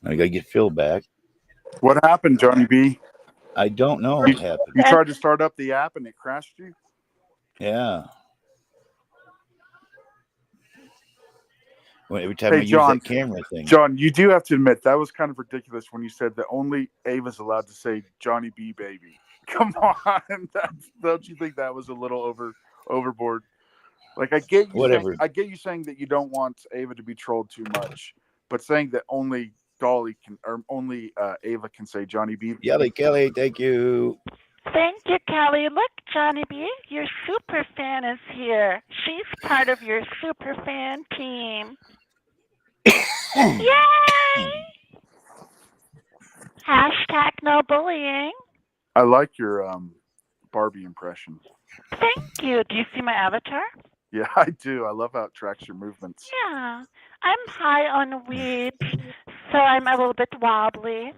I gotta get Phil back. What happened, Johnny B? I don't know what happened. You tried to start up the app and it crashed you? Yeah. Well, every time I use John, that camera thing. John, you do have to admit that was kind of ridiculous when you said that only Ava's allowed to say Johnny B baby. Come on, don't you think that was a little overboard? Like I get you saying that you don't want Ava to be trolled too much, but saying that only Dolly can or only Ava can say Johnny B. Kelly, thank you. Thank you, Kelly. Look, Johnny B, your super fan is here. She's part of your super fan team. Yay! Hashtag no bullying. I like your Barbie impression. Thank you. Do you see my avatar? Yeah, I do. I love how it tracks your movements. Yeah. I'm high on weed, so I'm a little bit wobbly.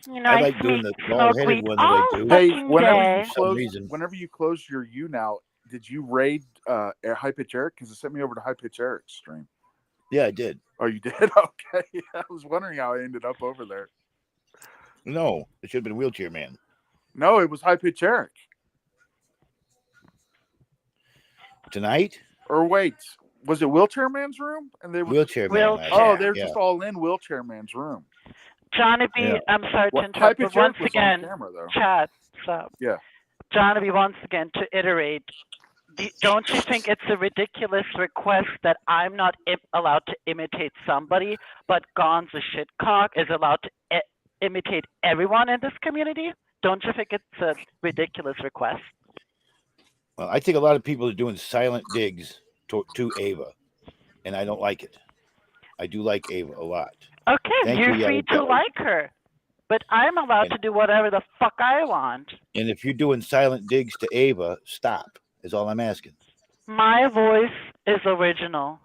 You know, I like doing the bald-headed one that I do. Hey, whenever you close your YouNow, did you raid High Pitch Eric? Because it sent me over to High Pitch Eric's stream. Yeah, I did. Oh, you did? Okay. I was wondering how I ended up over there. No, it should have been Wheelchair Man. No, it was High Pitch Eric. Tonight? Or wait, was it Wheelchair Man's room? And they were Wheelchair Man. Oh, they're just all in Wheelchair Man's room. Johnny B, I'm sorry to interrupt, but once again, Chad, stop. Yeah. Johnny B, once again, to iterate, don't you think it's a ridiculous request that I'm not allowed to imitate somebody, but Gonza Shitcock is allowed to imitate everyone in this community? Don't you think it's a ridiculous request? Well, I think a lot of people are doing silent digs to Ava, and I don't like it. I do like Ava a lot. Okay, you're free to like her, but I'm allowed to do whatever the fuck I want. And if you're doing silent digs to Ava, stop, is all I'm asking. My voice is original.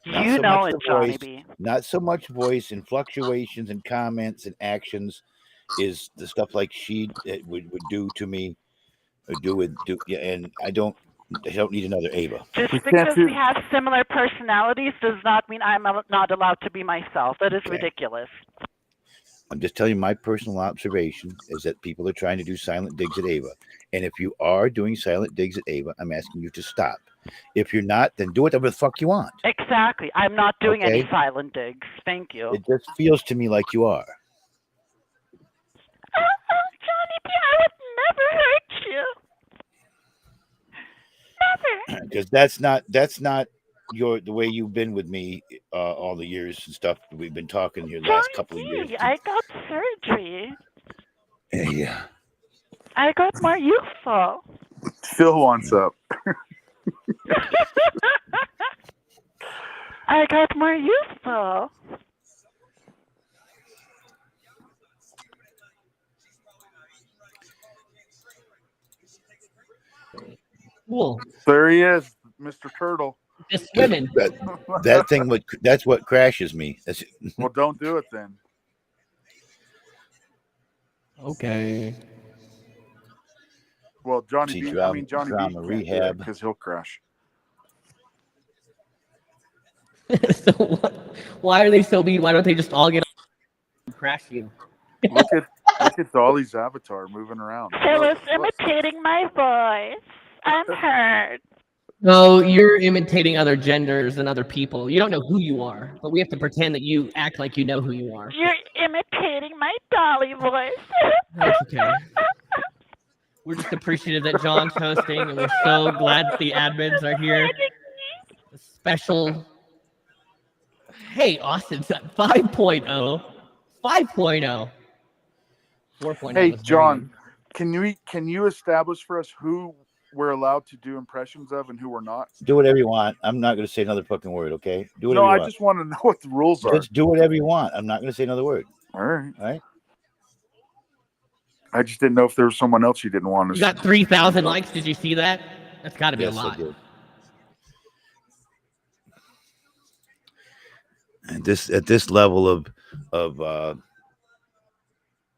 You know it, Johnny B. Not so much voice and fluctuations and comments and actions is the stuff like she would do to me, or and I don't need another Ava. Just because we have similar personalities does not mean I'm not allowed to be myself. That is ridiculous. I'm just telling you my personal observation is that people are trying to do silent digs at Ava. And if you are doing silent digs at Ava, I'm asking you to stop. If you're not, then do whatever the fuck you want. Exactly. I'm not doing any silent digs. Thank you. It just feels to me like you are. Johnny B, I would never hurt you. Never. Because that's not the way you've been with me all the years and stuff we've been talking here the last couple of years. I got surgery. Yeah. I got more youthful. Phil wants up. I got more youthful. Cool. There he is, Mr. Turtle. Just women. That thing that's what crashes me. Well, don't do it then. Okay. Well, Johnny B, Johnny B rehab because he'll crash. So why are they so mean? Why don't they just all get and crash you? Look at Dolly's avatar moving around. Phil is imitating my voice. I'm hurt. No, you're imitating other genders and other people. You don't know who you are, but we have to pretend that you act like you know who you are. You're imitating my Dolly voice. That's okay. We're just appreciative that John's hosting, and we're so glad that the admins are here. A special. Hey, Austin's at 5.0. 5.0. 4.0. Hey, John, can you establish for us who we're allowed to do impressions of and who we're not? Do whatever you want. I'm not going to say another fucking word, okay? Do whatever you want. I just want to know what the rules are. Just do whatever you want. I'm not going to say another word. All right. All right. I just didn't know if there was someone else you didn't want to. You got 3,000 likes. Did you see that? That's got to be a lot. I did. And at this level of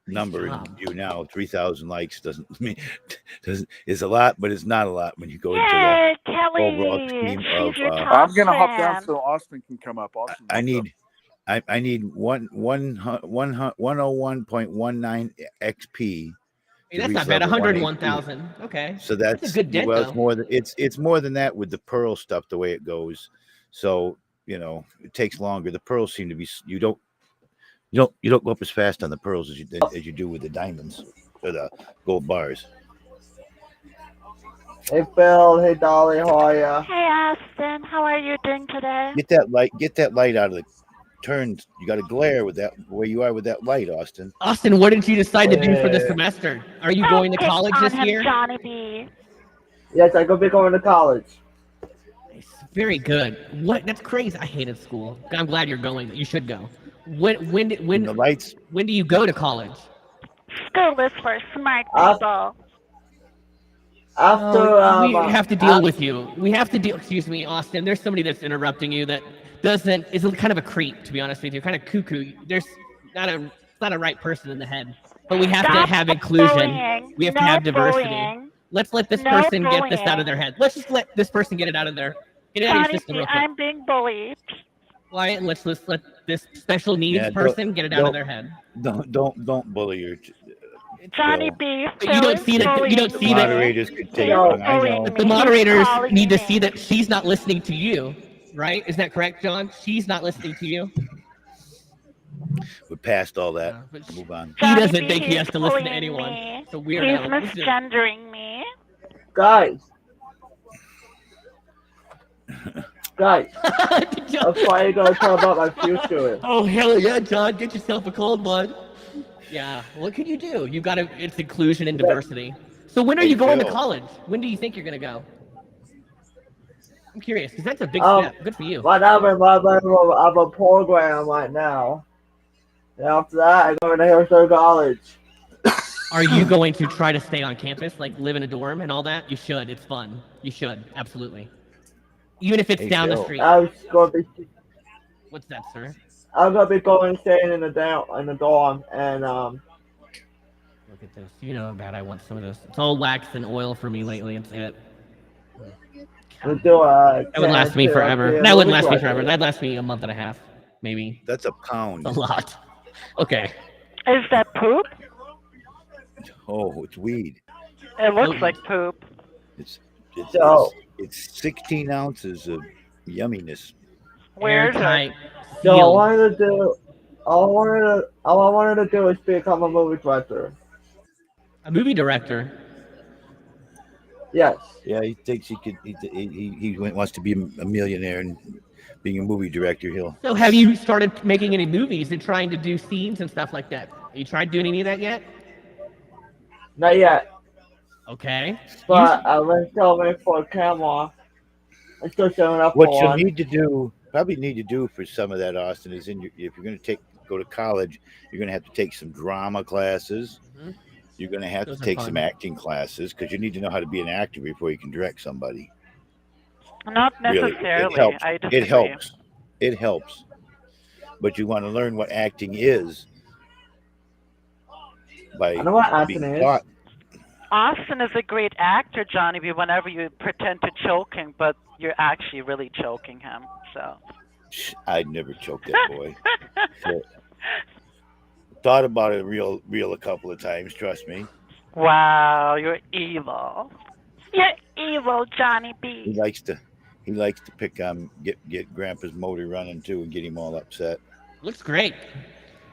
number, now 3,000 likes is a lot, but it's not a lot when you go into the overall scheme of. I'm gonna hop down so Austin can come up. Austin, I need I need 101.19 XP. Hey, that's not bad. 101,000. Okay. So That's a good dent, well, though. it's more than that with the pearl stuff. The way it goes, so it takes longer. The pearls seem to be you don't go up as fast on the pearls as you do with the diamonds or the gold bars. Hey Phil, hey Dolly, how are ya? Hey Austin, how are you doing today? Get that light out of the turns. You got to glare with that where you are with that light, Austin. Austin, what did you decide to do for the Yeah. semester? Are you going to college this year? Johnny B. Yes, I could be going to college. Very good. What? That's crazy. I hated school. I'm glad you're going. You should go. When The lights. when do you go to college? School is for smart Uh, people. After we have to deal with you. We have to deal. Excuse me, Austin. There's somebody that's interrupting you that is kind of a creep, to be honest with you. Kind of cuckoo. There's not a right person in the head. But we have to have inclusion. Bullying. We have to No have diversity. bullying. Let's let this No person get this out of bullying. their head. Let's just let this person get it out of their Johnny system B, real quick. I'm being bullied. Quiet. Let's let this special needs Yeah, person get it out of their head. Don't bully her. Johnny Phil. B. But you don't see that. You don't see that. Moderators could take it No. wrong. I know. But the moderators need to see that she's not listening to you, right? Is that correct, John? She's not listening to you. We're past all that. Yeah, but Move on. He doesn't Johnny B, think he has to listen to bullying anyone. me. It's a weirdo. He's misgendering me. guys. Guys, that's why you gotta tell about my future. Oh hell yeah, John! Get yourself a cold one. Yeah. What can you do? You gotta. It's inclusion and diversity. So when are you going to Phil. college? When do you think you're gonna go? I'm curious because that's a big Um, step. Good for you. Right now, I'm a program right now. And after that, I'm going to Harrisburg College. Are you going to try to stay on campus, like live in a dorm and all that? You should. It's fun. You should absolutely. Even if it's Hey, down the Phil. street. I'm going to be, What's that, sir? I'm going to be staying in the dorm, and Look at this. You know how bad I want some of this. It's all wax and oil for me lately. It's it. we'll do a. That would last me forever. Yeah, That wouldn't we'll last me try forever. to. That'd last me a month and a half, maybe. That's a pound. A lot. Okay. Is that poop? Oh, it's weed. It looks Nope. like poop. It's So- it's 16 ounces of yumminess. Where is it? Airtight, So I sealed. wanted to do. All I wanted to do is become a movie director. A movie director. Yes. Yeah, he thinks he could. He wants to be a millionaire and being a movie director. So have you started making any movies and trying to do scenes and stuff like that? Have you tried doing any of that yet? Not yet. Okay. But I'm still waiting for a camera. I'm still showing up What for you'll one. need to do, probably need to do for some of that, Austin, is if you're going to go to college, you're going to have to take some drama classes. Mhm. You're going to have Those to are take fun. some acting classes because you need to know how to be an actor before you can direct somebody. Not Really, necessarily. it helps. I disagree. It helps. It helps. But you want to learn what acting is by I know what acting being is. taught. Austin is a great actor, Johnny B, whenever you pretend to choke him, but you're actually really choking him. So. I'd never choke that boy. So, thought about it real a couple of times. Trust me. Wow, you're evil. You're evil, Johnny He B. likes to pick on get Grandpa's motor running too and get him all upset. Looks great.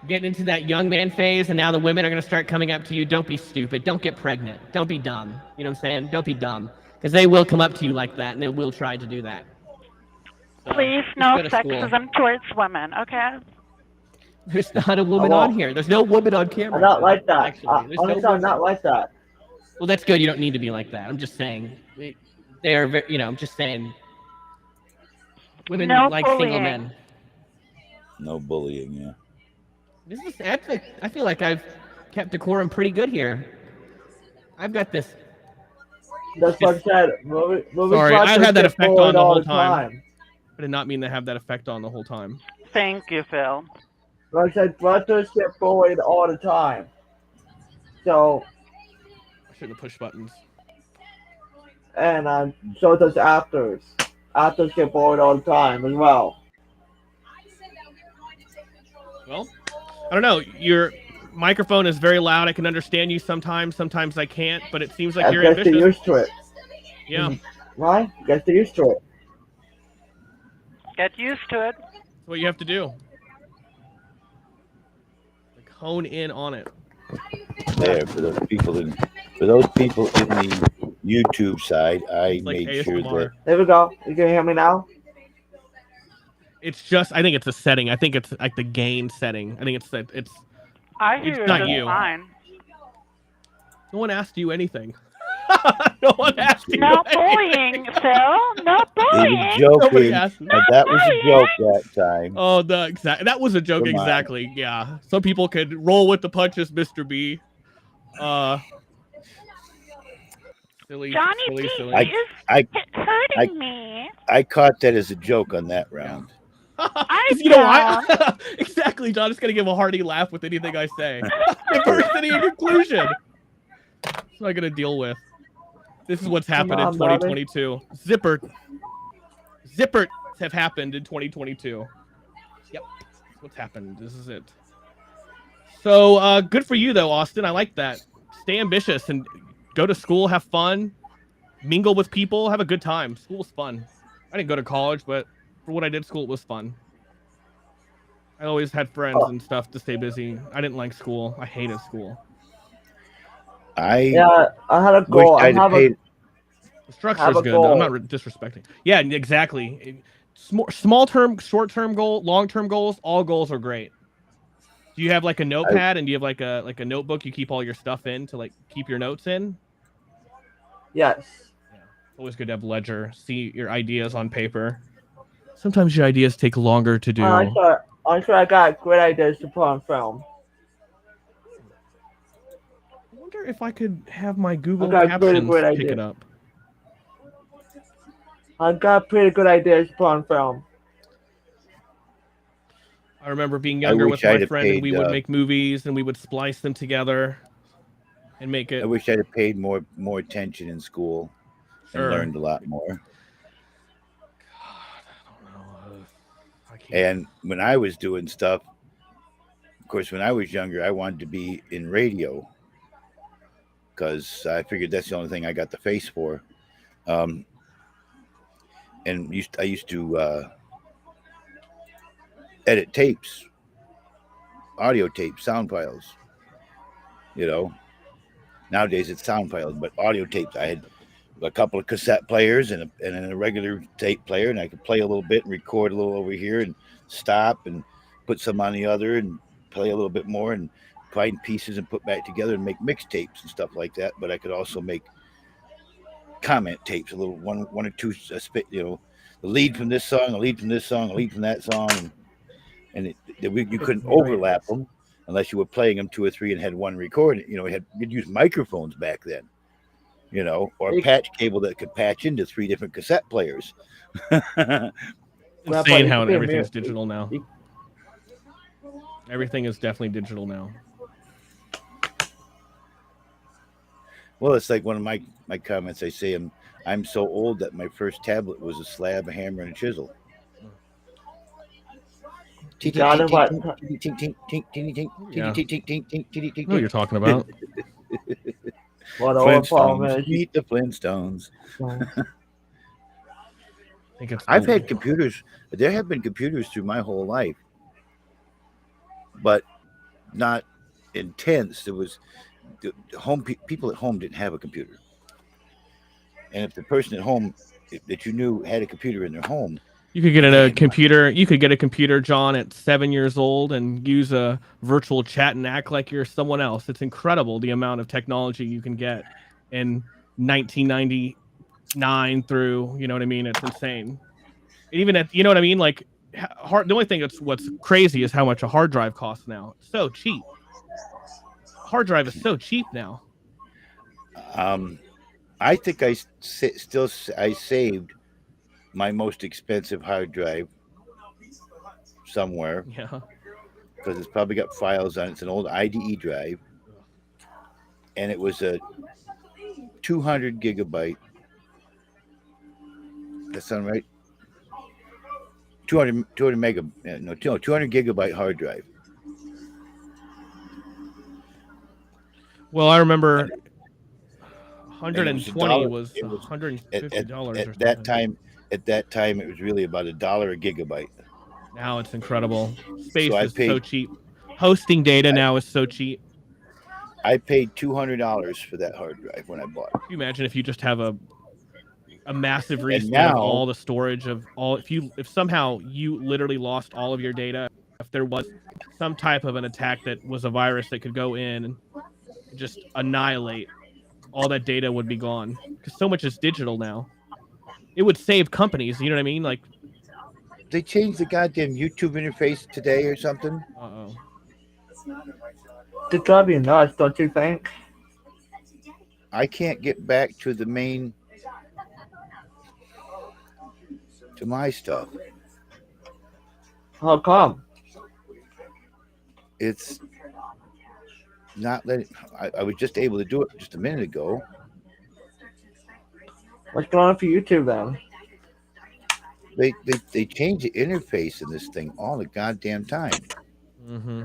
Getting into that young man phase, and now the women are going to start coming up to you. Don't be stupid. Don't get pregnant. Don't be dumb. You know what I'm saying? Don't be dumb. Because they will come up to you like that, and they will try to do that. So, Please, just no go to school. sexism towards women, okay? There's not a woman I on won't. here. There's no woman on camera. I'm not like that. Actually, there's no Honestly, I'm woman. not like that. Well, that's good. You don't need to be like that. I'm just saying. They are, I'm just saying. Women No like single bullying. men. No bullying, yeah. This is. I feel like I've kept decorum pretty good here. I've got this. That's what I said. Movie Sorry, I've directors had that get effect bullied on the all whole time. I did not mean to have that effect on the whole time. Thank you, Phil. Like I said, directors get bullied all the time. So, I shouldn't have pushed buttons. and so does actors. Actors get bullied all the time as well. Well, I don't know. Your microphone is very loud. I can understand you sometimes. Sometimes I can't. But it seems like I you're guess get ambitious. used to it. Yeah, Right? You guys get used to it. Get used to it. that's what you have to do. Like hone in on it. There for those people in the YouTube side, I It's like made sure ASMR. that There we go. You can hear me now? It's just. I think it's a setting. I think it's like the gain setting. I think it's that. It's. I hear you not just you. fine. No one asked you anything. No one asked you. Not anything. bullying, Phil. Not he bullying. was Nobody joking. asked me. But that was a joke that time. Oh, that was a joke. Come on. Exactly. Yeah. Some people could roll with the punches, Mr. B. Silly. Johnny silly, B silly. I hurting me. I caught that as a joke on that round. 'Cause you know why? Exactly, John. Just gonna give a hearty laugh with anything I say. Diversity and inclusion. That's what I'm gonna deal with. This is what's happened in on, Bobby. 2022. Zippers have happened in 2022. Yep, that's what's happened. This is it. So good for you though, Austin. I like that. Stay ambitious and go to school, have fun, mingle with people, have a good time. School was fun. I didn't go to college, but for what I did, school was fun. I always had friends and stuff to stay busy. I didn't like school. I hated school. Yeah, I had a wish goal. I I'd have paid. The structure Have is a good. goal. I'm not disrespecting. Yeah, exactly. Small term, short term goal, long term goals. All goals are great. Do you have like a notepad and do you have like a notebook you keep all your stuff in to like keep your notes in? Yes. Yeah, always good to have ledger. See your ideas on paper. Sometimes your ideas take longer to do. I'm sure I got great ideas to put on film. I wonder if I could have my Google got a pretty Captions great pick idea. it up. I got pretty good ideas to put on film. I remember being younger with wish I'd my have friend, and we paid, would make movies, and we would splice them together, and make it. I wish I'd have paid more attention in school Sure. and learned a lot more. I don't know. I can't. And when I was doing stuff, of course, when I was younger, I wanted to be in radio because I figured that's the only thing I got the face for. And I used to edit tapes, audio tapes, sound files. You know, nowadays it's sound files, but audio tapes. I had a couple of cassette players and a regular tape player, and I could play a little bit and record a little over here and stop and put some on the other and play a little bit more and find pieces and put back together and make mixtapes and stuff like that. But I could also make comment tapes, a little one or two, the lead from this song, a lead from this song, a lead from that song, and you couldn't overlap them unless you were playing them 2 or 3 and had one recording. You'd use microphones back then. Or a patch cable that could patch into 3 different cassette players. Insane how everything's digital now. Everything is definitely digital now. Well, it's like one of my comments. I say I'm so old that my first tablet was a slab, a hammer, and a chisel. I know what you're talking about. What old problem is. Meet the Flintstones. I've had computers. There have been computers through my whole life, but not intense. There was people at home didn't have a computer, and if the person at home that you knew had a computer in their home, you could get a computer. You could get a computer, John, at 7 years old, and use a virtual chat and act like you're someone else. It's incredible the amount of technology you can get in 1999 through. You know what I mean? It's insane. And even at, you know what I mean? Like, the only thing what's crazy is how much a hard drive costs now. It's so cheap. Hard drive is so cheap now. I think I saved my most expensive hard drive somewhere. Yeah. Because it's probably got files on it. It's an old IDE drive. And it was a 200 gigabyte. That sound right? 200 gigabyte hard drive. Well, I remember And it was $120 $1. was It was $150 or at that something. time. At that time, it was really about $1 a gigabyte. Now it's incredible. Space So I is so paid cheap. Hosting data now is so cheap. I paid $200 for that hard drive when I bought it. Can you imagine if you just have a massive And rescan of now all the storage of all if somehow you literally lost all of your data, if there was some type of an attack that was a virus that could go in and just annihilate, all that data would be gone because so much is digital now. It would save companies, you know what I mean? Like, they changed the goddamn YouTube interface today or something. uh-oh. It's gotta be nuts, don't you think? I can't get back to the main to my stuff. How come? It's not letting. I was just able to do it just a minute ago. What's going on for YouTube then? They change the interface in this thing all the goddamn time. Mm-hmm.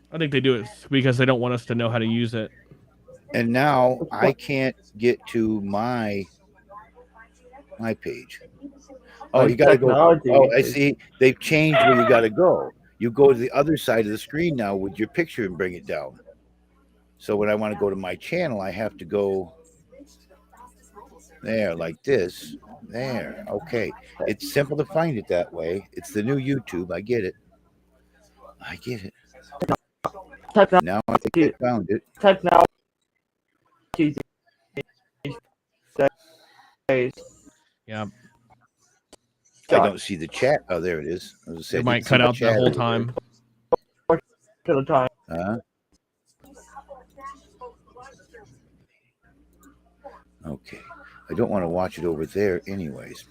I think they do it because they don't want us to know how to use it. And now I can't get to my page. Oh, Like you gotta go. technology. Oh, I see. They've changed where you gotta go. You go to the other side of the screen now with your picture and bring it down. So when I want to go to my channel, I have to go there like this. There. Okay. It's simple to find it that way. It's the new YouTube. I get it. Now I think I found it. Technology. Yeah. I don't see the chat. Oh, there it is. I was gonna say, It I might didn't see cut the out the chat whole over there. time. To the time. Okay. I don't want to watch it over there anyways.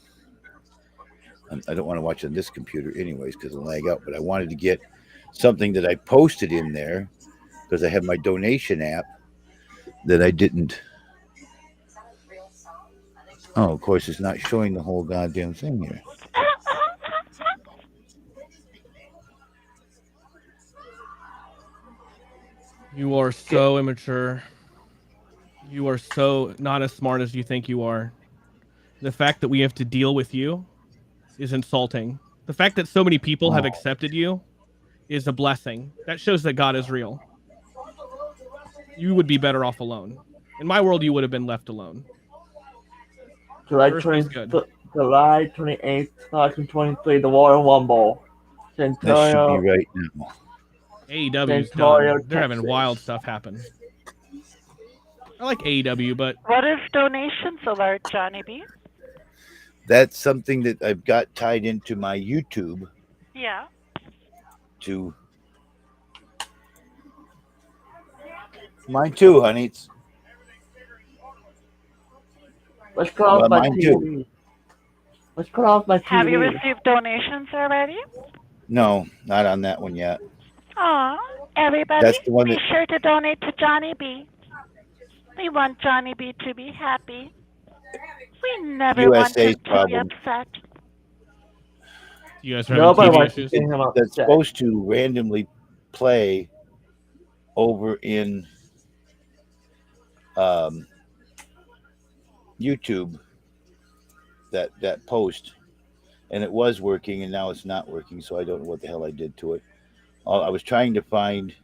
I don't want to watch it on this computer anyways because it'll lag out. But I wanted to get something that I posted in there because I have my donation app that I didn't. Oh, of course, it's not showing the whole goddamn thing here. You are so immature. You are so not as smart as you think you are. The fact that we have to deal with you is insulting. The fact that so many people have accepted you is a blessing. That shows that God is real. You would be better off alone. In my world, you would have been left alone. July Earth is good. 28th, 2023, the Royal Rumble. That should Centurion. be right now. AEW's Victoria, done. They're having Texas. wild stuff happen. I like AEW, but What is donations alert, Johnny B? That's something that I've got tied into my YouTube Yeah. to. Mine too, honey. Let's cut off Well, my mine TV. too. Let's cut off my TV. Have you received donations already? No, not on that one yet. Aw, everybody, That's the one be that- sure to donate to Johnny B. We want Johnny B to be happy. We never want USA's him to problem. be upset. you guys are having Nobody TV wants to issues. see him That's upset. supposed to randomly play over in YouTube. That post, and it was working, and now it's not working. So I don't know what the hell I did to it. I was trying to find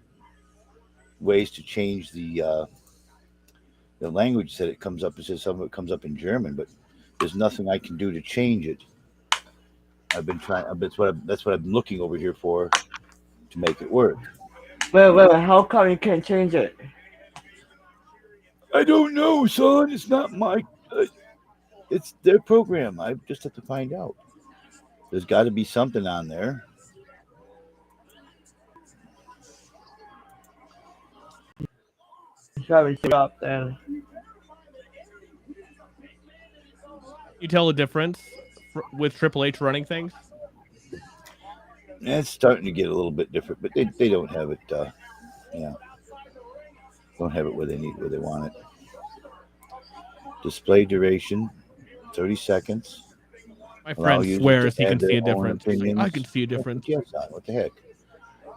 ways to change the language that it comes up. It says some of it comes up in German, but there's nothing I can do to change it. I've been trying. That's what I've been looking over here for to make it work. Wait, how come you can't change it? I don't know, son. It's not my. It's their program. I just have to find out. There's got to be something on there. You haven't shut up then. You tell the difference with Triple H running things? It's starting to get a little bit different, but they don't have it. Don't have it where they want it. Display duration, 30 seconds. My Allow friend users swears to he add can see their a own difference. He's like, opinions. I can see a difference. Yes, what the heck?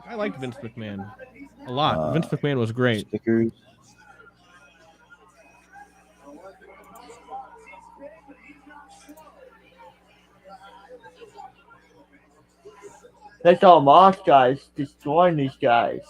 I liked Vince McMahon a lot. Vince McMahon was great. Stickers. Let's all Moss guys destroying these guys.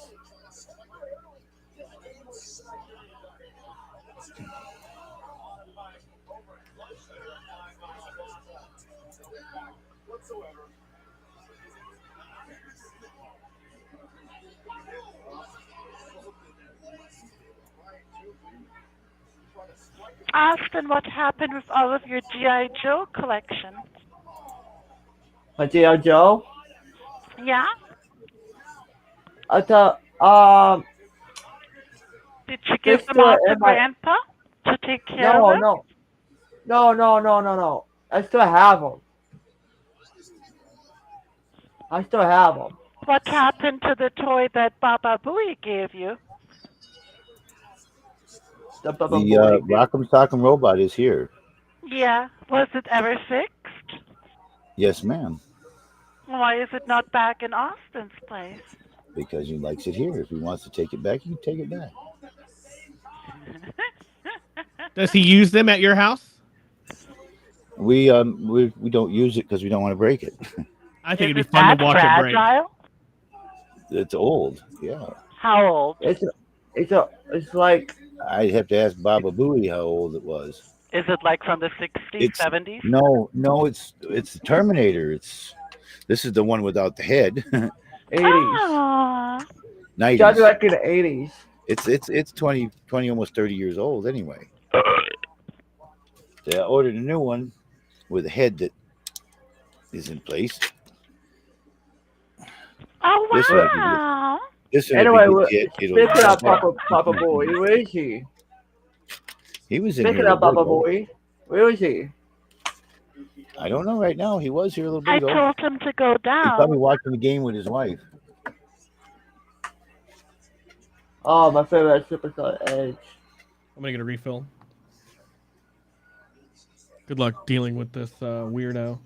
Austin, what happened with all of your G.I. Joe collection? My G.I. Joe? Yeah? I thought, Did you they give them still all to in my, Grandpa to take care of no, them? no. No. I still have them. I still have them. What happened to the toy that Baba Booey gave you? The The Boy. Rock'em Sock'em Robot is here. Yeah. Was it ever fixed? Yes, ma'am. Why is it not back in Austin's place? Because he likes it here. If he wants to take it back, he can take it back. Does he use them at your house? We don't use it because we don't want to break it. I think Is it'd be it fun that to watch it break. fragile? It's old. Yeah. How old? It's like, I'd have to ask Baba Booey how old it was. Is it like from the 60s, It's 70s? no, it's the Terminator. This is the one without the head. 80s. Ah. 90s. Started like in the 80s. It's 20, almost 30 years old anyway. So I ordered a new one with a head that is in place. Oh, This one, wow. this one, Anyway, it'll speaking of jump Papa Boy, where is he? He was in Speaking here a of little bit Papa ago. Boy, where is he? I don't know right now. He was here a little bit I ago. told him to go He's down. probably watching the game with his wife. Oh, my favorite superstar, Edge. I'm gonna get a refill. Good luck dealing with this weirdo.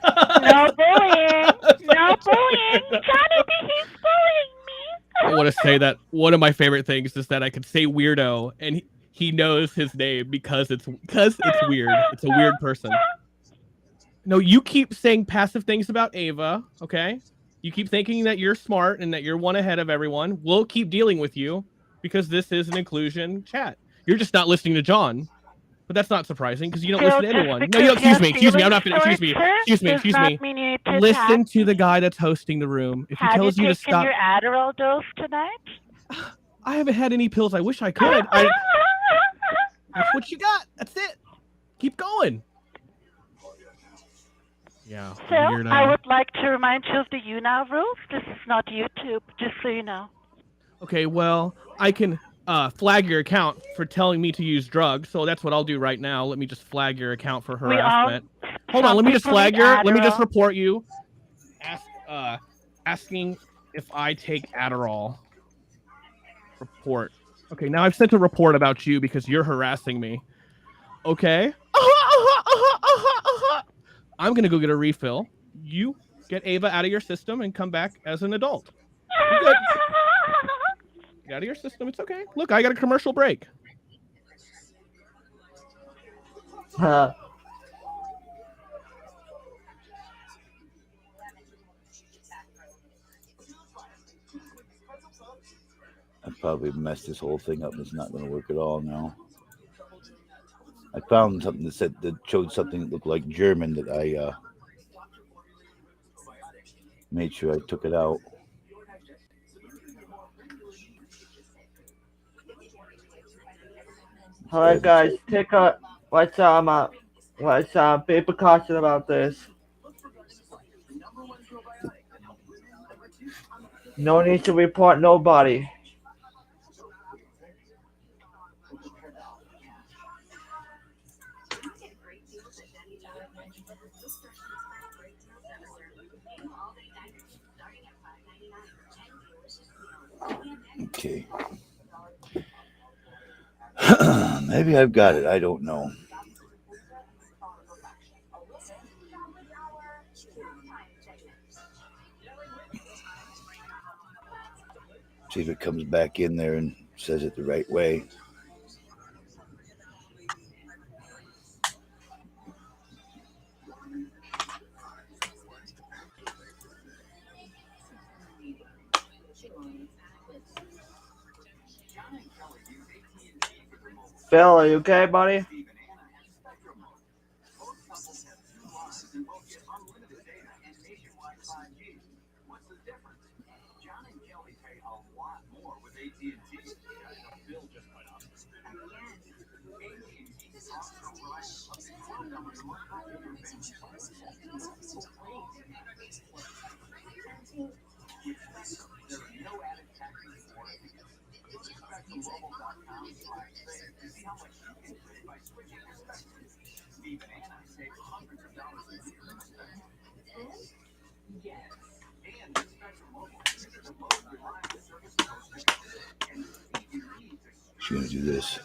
No bullying. No bullying. Johnny B, he's bullying me. I want to say that one of my favorite things is that I could say weirdo and he knows his name because it's weird. It's a weird person. No, you keep saying passive things about Ava, okay? You keep thinking that you're smart and that you're one ahead of everyone. We'll keep dealing with you because this is an inclusion chat. You're just not listening to John. But that's not surprising because you don't listen to anyone. No, excuse me. I'm not gonna. Excuse me. Listen to the guy that's hosting the room. If he tells you to stop, your Adderall dose tonight? I haven't had any pills. I wish I could. That's what you got. That's it. Keep going. Yeah. So I would like to remind you of the YouNow rules. This is not YouTube, just so you know. Okay. Well, I can flag your account for telling me to use drugs. So that's what I'll do right now. Let me just flag your account for harassment. Hold on. Let me just flag your. Let me just report you. Asking if I take Adderall. Report. Okay. Now I've sent a report about you because you're harassing me. Okay. I'm gonna go get a refill. You get Ava out of your system and come back as an adult. You're good. Get out of your system. It's okay. Look, I got a commercial break. I probably messed this whole thing up. It's not going to work at all now. I found something that showed something that looked like German that I made sure I took it out. All right, guys, let's be precaution about this. No need to report nobody. Okay. Maybe I've got it. I don't know. See if it comes back in there and says it the right way. Phil, are you okay, buddy? She's gonna do this.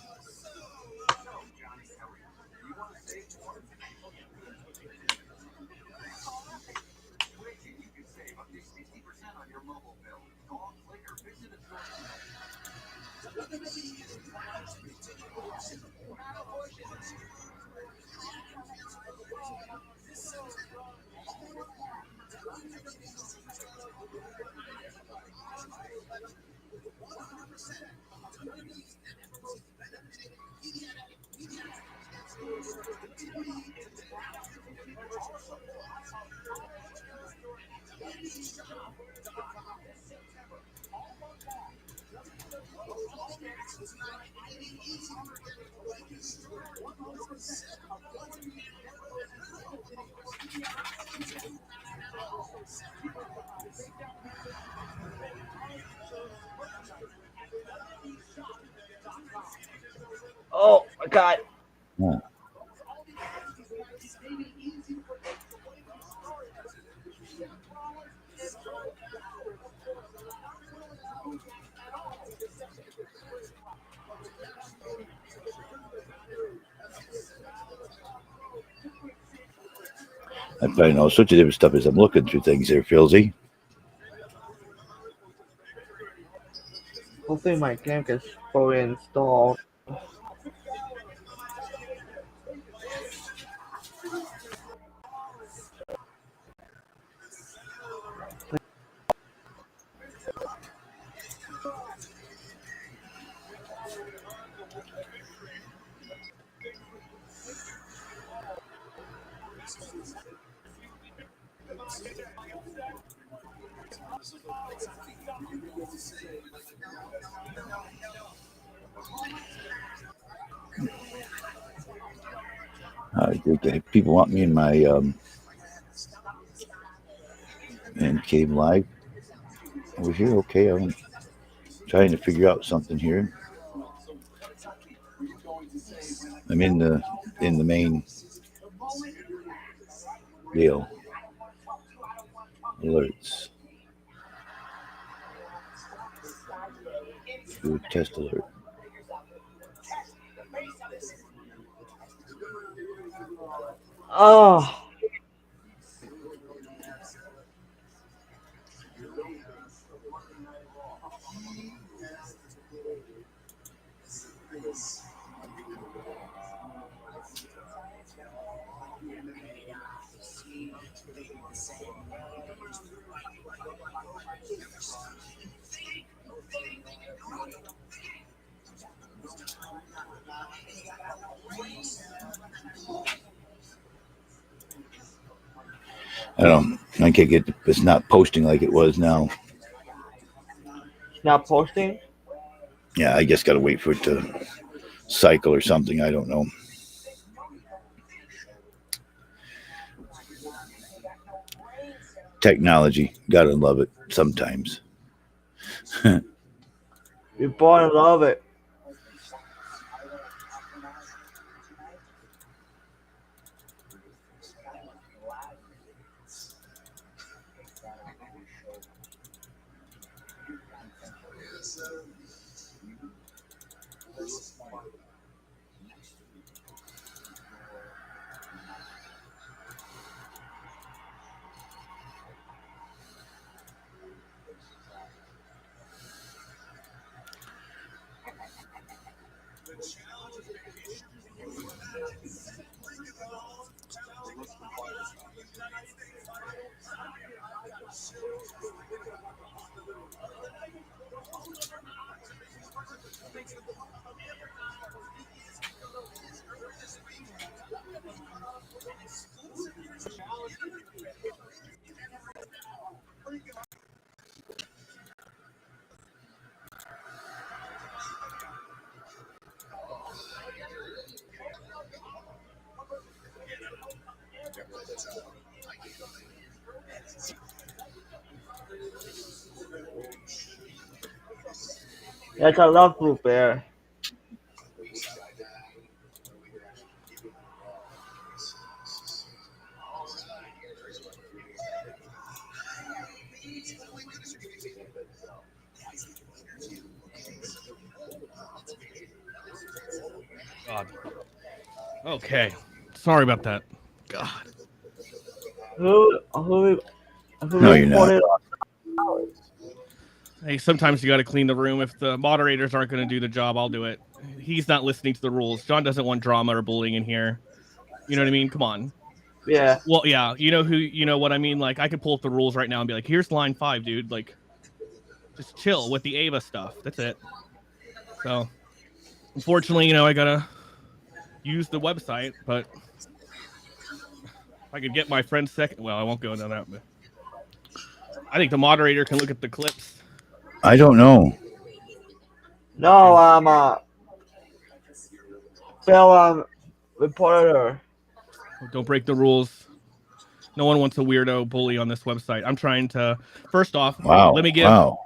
Oh my God. Huh. I'm finding all sorts of different stuff as I'm looking through things there, Philzy. Hopefully my game gets fully installed. People want me in my in Cave Live over here. Okay, I'm trying to figure out something here. I'm in the main deal. Alerts. Do a test alert. Oh. I don't. I can't get. It's not posting like it was now. It's not posting? Yeah, I just got to wait for it to cycle or something. I don't know. Technology, gotta love it sometimes. You're born to love it. Yes, I love Blue Bear. God. Okay. Sorry about that. God. Who No, you're not. reported Hey, sometimes you got to clean the room. If the moderators aren't going to do the job, I'll do it. He's not listening to the rules. John doesn't want drama or bullying in here. You know what I mean? Come on. Yeah. Well, yeah. You know what I mean? Like, I could pull up the rules right now and be like, here's line 5, dude. Like, just chill with the Ava stuff. That's it. So, unfortunately, I got to use the website, but if I could get my friend's second. Well, I won't go into that, but I think the moderator can look at the clips. I don't know. No, Phil reported her. Don't break the rules. No one wants a weirdo bully on this website. I'm trying to. First off, Wow. let me give. Wow.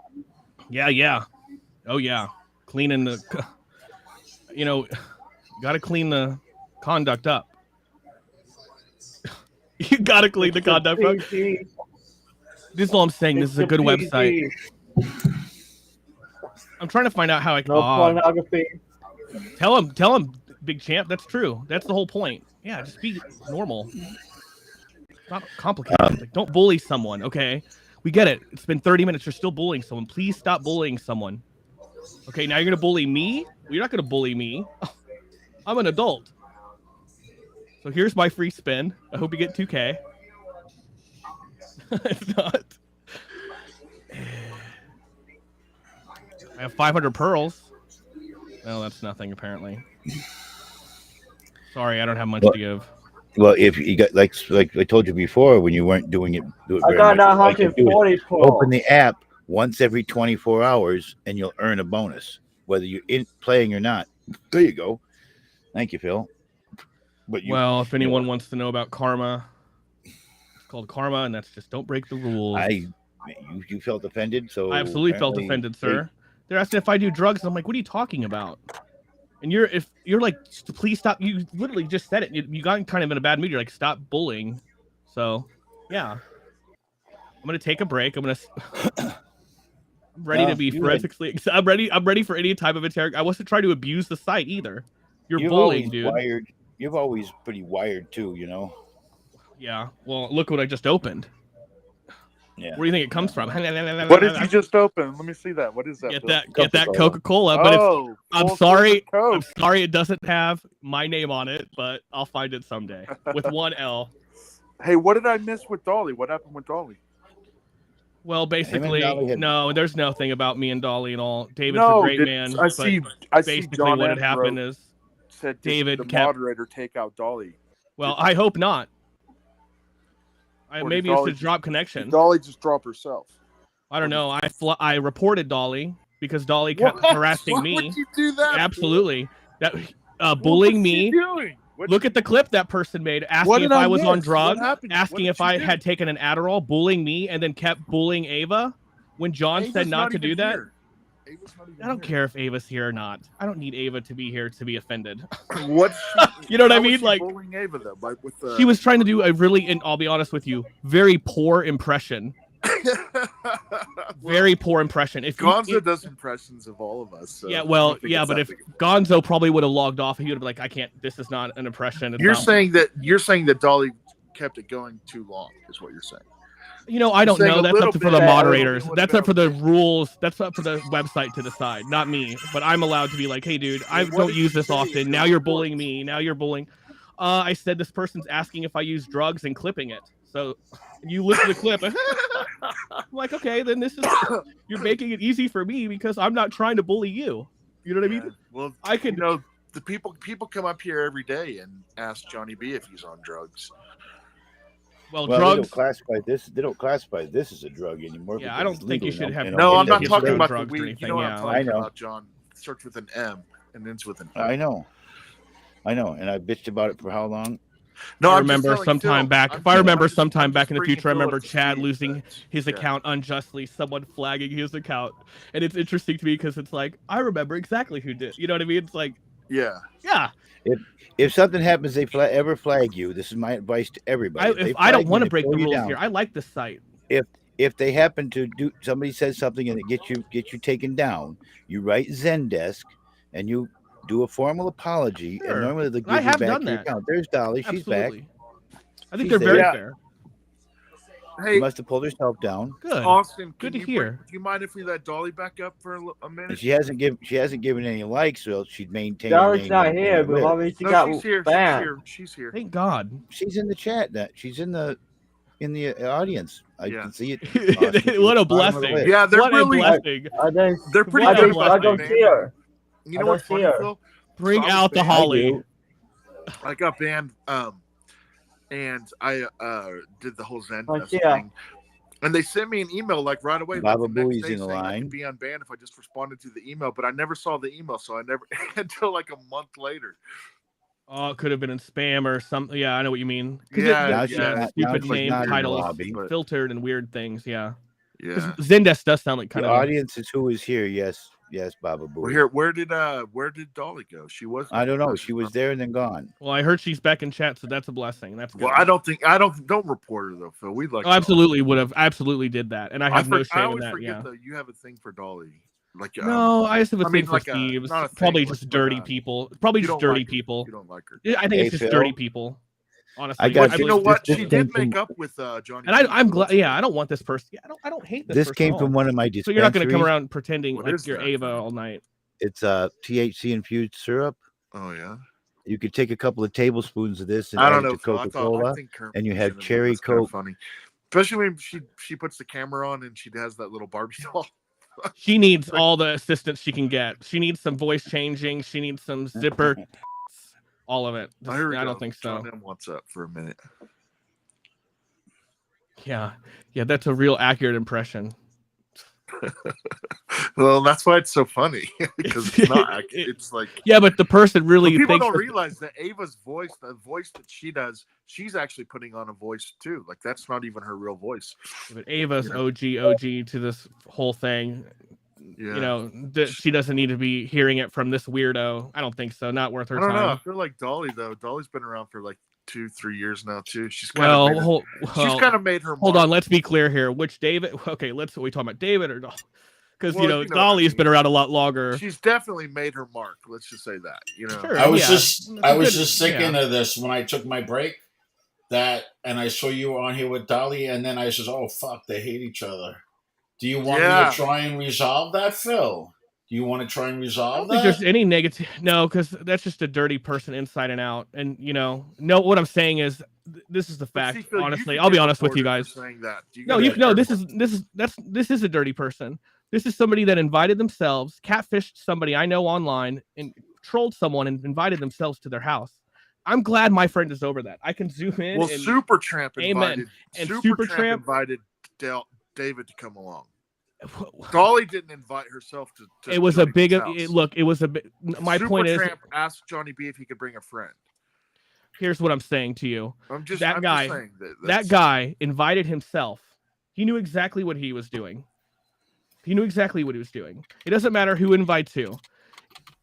Yeah. Oh yeah. Cleaning the. Got to clean the conduct up. You got to clean the conduct up. PG. This is all I'm saying. This is a good PG. website. I'm trying to find out how I can. No pornography. Tell him, Big Champ. That's true. That's the whole point. Yeah, just be normal. It's not complicated. Like, don't bully someone, okay? We get it. It's been 30 minutes. You're still bullying someone. Please stop bullying someone. Okay, now you're going to bully me? Well, you're not going to bully me. I'm an adult. So here's my free spin. I hope you get 2K. It's not. I have 500 pearls. Well, that's nothing, apparently. Sorry, I don't have much to give. Well, if you got like I told you before, when you weren't doing it, I got 140 pearls. open the app once every 24 hours, and you'll earn a bonus, whether you're in playing or not. There you go. Thank you, Phil. But Well, if anyone wants to know about karma, it's called karma, and that's just don't break the rules. You felt offended, so I absolutely felt offended, sir. They're asking if I do drugs. I'm like, what are you talking about? And you're like, please stop. You literally just said it. You got kind of in a bad mood. You're like, stop bullying. So, yeah. I'm gonna take a break. I'm ready to be forensically. I'm ready for any type of attack. I wasn't trying to abuse the site either. You're bullying, dude. You've always pretty wired too, Yeah. Well, look what I just opened. Yeah. Where do you think it comes from? What did you just open? Let me see that. What is that? Get that Coca-Cola. But I'm sorry. I'm sorry it doesn't have my name on it, but I'll find it someday with one L. Hey, what did I miss with Dolly? What happened with Dolly? Well, basically, no, there's nothing about me and Dolly at all. David's a great man. I see John what had happened is said David the kept moderator take out Dolly. Well, I hope not. Maybe it's a drop connection. Did Dolly just drop herself? I don't know. I reported Dolly because Dolly kept harassing me. Why would you do that? Absolutely. That bullying me. Look at the clip that person made, asking if I was on drugs, asking if I had taken an Adderall, bullying me, and then kept bullying Ava when John said not to do that. I don't care if Ava's here or not. I don't need Ava to be here to be offended. You know what I mean? Like, bullying Ava, though, she was trying to do a really, and I'll be honest with you, very poor impression. Very poor impression. If Gonzo does impressions of all of us. So yeah, well, yeah, but if Gonzo probably would have logged off, he would have been like, I can't. This is not an impression. You're saying that Dolly kept it going too long, is what you're saying. I don't know. That's up for the moderators. That's up for the rules. That's up for the website to decide, not me. But I'm allowed to be like, hey, dude, I don't use this often. Now you're bullying me. Now you're bullying. I said this person's asking if I use drugs and clipping it. So you listen to the clip. I'm like, okay, then you're making it easy for me because I'm not trying to bully you. You know what I mean? Well, I could. The people come up here every day and ask Johnny B if he's on drugs. Well, drugs. They don't classify this as a drug anymore. Yeah, I don't think you should have. No, I'm not talking about drugs the weed. or anything. You know what I'm talking about, John? Starts with an M and ends with an E. I know, and I bitched about it for how long? No, I I'm just remember telling sometime Phil. back. I'm If I just- remember I'm just- sometime I'm back just in the bringing future, I Phil remember up to Chad speed losing that- his yeah. account unjustly, someone flagging his account, and it's interesting to me because it's like I remember exactly who did. You know what I mean? It's like, Yeah. yeah, If something happens, they ever flag you. This is my advice to everybody. if they I don't flag you want and to they break pull the you rules down, here, I like the site. if they happen to do, somebody says something and it gets you taken down, you write Zendesk and you do a formal apology, Sure. and normally they'll I give you have back done your that. account. There's Dolly. She's back. Absolutely. I think She's they're there. very Yeah. fair. She Hey, must have pulled herself down, Good. Austin, Good can to you hear. do you mind if we let Dolly back up for a minute? and she hasn't given any likes, so she'd maintain. her Dolly's name not on the here, but list. mommy, she No, got she's here. banned. She's here. Thank God. She's in the chat. That she's in the audience. I Yeah. can see it. Austin, What a she's bottom of the blessing. list. Yeah, they're What really a blessing. they're pretty What a good I about don't the see her. You I know what's don't see funny, her. Phil? Bring So I was out the banned. Holly. do. I got banned, and I did the whole Zendesk yeah. thing. And they sent me an email like right away, Baba like the next Booey's day, in the saying I line. could be unbanned if I just responded to the email. But I never saw the email, so I never until like a month later. Oh, it could have been in spam or something. Yeah, I know what you mean. Yeah, Now she's not- now stupid she's name not in the titles, lobby. filtered and weird things. Yeah. Yeah. Zendesk does sound like kind The of. audience is who is here. Yes, Baba Well, Booey. here, where did Dolly go? She was. I don't know. She was there and then gone. Well, I heard she's back in chat, so that's a blessing. That's good. Well, I don't report her though, Phil. We'd like. Oh, absolutely would have absolutely did that, and I have no I shame in always that. forget Yeah. though. You have a thing for Dolly. Like No, I just have a I thing mean, for like a- thieves. not a thing, Probably like- just dirty like a- people. Probably you just don't dirty like her. people. You don't like her. Yeah, I think Hey, it's just Phil. dirty people. Honestly, I got But you know this- what? this She came did make from- up with Johnny. and B, I'm so glad. that's Yeah, good. I don't want this person. Yeah, I don't hate this. This person came at all. from one of my So dispensaries. you're not going to come around pretending What like is you're that, Ava Phil? all night. It's THC infused syrup. Oh yeah. You could take a couple of tablespoons of this and I add don't it know. to Phil. I Coca-Cola. think Kermit and you have should done cherry that's kinda Coke. Funny, especially when she puts the camera on and she has that little Barbie doll. She needs all the assistance she can get. She needs some voice changing. She needs some zipper. All of it. Oh, here we I go. don't think so. John M wants up for a minute. Yeah, that's a real accurate impression. Well, that's why it's so funny because it's not. It's like Yeah, but the person really people thinks don't that- realize that Ava's voice, the voice that she does, she's actually putting on a voice too. Like that's not even her real voice. but Ava's Yeah. OG to this whole thing. Yeah. You know, she doesn't need to be hearing it from this weirdo. I don't think so. Not worth her I don't know. I time. feel like Dolly though. Dolly's been around for like 2-3 years now too. She's kind of Well, she's kind of made her. hold mark. on. Let's be clear here. Which David? Okay, what are we talking about, David or Dolly? Because Well, you know you know what I Dolly's mean. been around a lot longer. She's definitely made her mark. Let's just say that. You know. Sure. I was yeah. just It's I a was good- just thinking yeah. of this when I took my break. That and I saw you on here with Dolly, and then I says, "Oh fuck, they hate each other." Do you want me Yeah. to try and resolve that, Phil? Do you want to try and I resolve don't think that? there's any negative. No, because that's just a dirty person inside and out. And you know, no. What I'm saying is, this is the But fact. see, Phil, you honestly, could I'll be get honest with you reported guys. for saying that. You No, gotta you be no. careful. This is a dirty person. This is somebody that invited themselves, catfished somebody I know online, and trolled someone and invited themselves to their house. I'm glad my friend is over that. I can zoom in. Well, and, Supertramp Amen. invited. And Supertramp Supertramp- invited David to come along. Dolly didn't invite herself to it was a Johnny big. B's house. Look, it was a big. My point is, Supertramp asked Johnny B if he could bring a friend. here's what I'm saying to you. I'm just That I'm guy- Just saying that That guy invited himself. He knew exactly what he was doing. He It doesn't matter who invites who.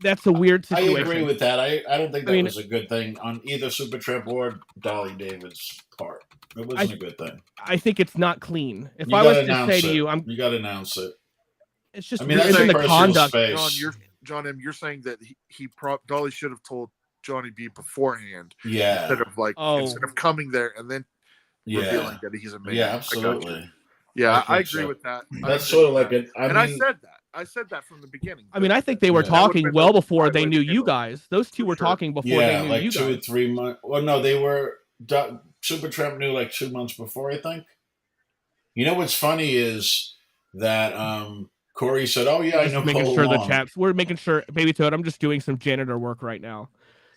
That's a weird I situation. agree with that. I don't think that I mean- was a good thing on either Supertramp or Dolly David's part. It wasn't a good thing. I think it's not clean. If You I was gotta to announce say to it. you, You got to announce it. it's just I mean, it's that's in a the personal conduct. space. John M. You're saying that Dolly should have told Johnny B beforehand Yeah, instead of coming there and then revealing that he's a man. yeah, I got you. absolutely. Yeah, I I think agree so. with that. I That's agree sort of with like that. an. I said that. I said that from the beginning. I mean, I think they were Yeah. talking That would've well been the before right they way knew to you handle it. guys. Those two were Sure. talking before Yeah, they knew like you 2 or guys. 3 months. Well, no, they were. Supertramp knew like 2 months before, I think. You know what's funny is that Corey said, "Oh yeah, I know." Just making Cole sure the Long." chats. We're making sure, Baby Toad. I'm just doing some janitor work right now.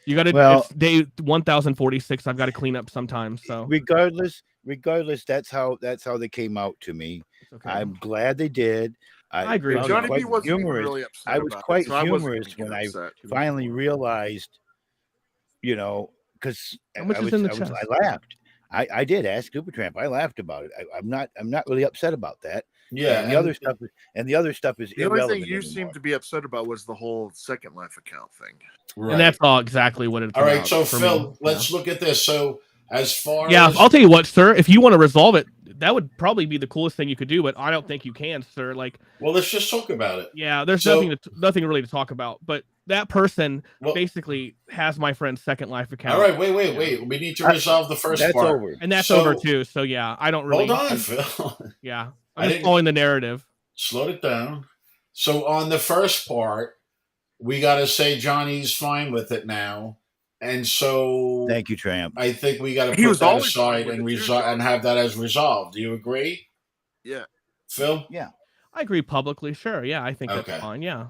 You got to. Well- It's day 1046. I've got to clean up sometimes. So Regardless, that's how they came out to me. it's okay. I'm glad they did. I agree was with Johnny quite B wasn't even humorous. really upset. I was about quite it, so I wasn't humorous gonna when get I upset. finally realized, you know, because How much is in the chest? I laughed. I did ask Supertramp. I laughed about it. I'm not really upset about that. Yeah, and the other stuff is The only irrelevant thing you anymore. seemed to be upset about was the whole Second Life account thing. right. And that's all exactly what it's All right, about so for Phil, me. let's look at this. So as far Yeah, as I'll tell you what, sir. If you want to resolve it, that would probably be the coolest thing you could do. But I don't think you can, sir. Like, well, let's just talk about it. yeah, there's So- nothing really to talk about. But that person Well- basically has my friend's Second Life account. All right, wait. We need to resolve the first That's part. over. And that's So- over too. So yeah, I don't really. Hold on, Phil. Yeah, I I'm just didn't- following the narrative. Slow it down. So on the first part, we got to say Johnny's fine with it now, and so Thank you, Tramp. I think we got to He put was that always aside fine and with it too, resolve John. and have that as resolved. Do you agree, Yeah. Phil? I agree publicly. Sure. Yeah, I think Okay. that's fine. Yeah.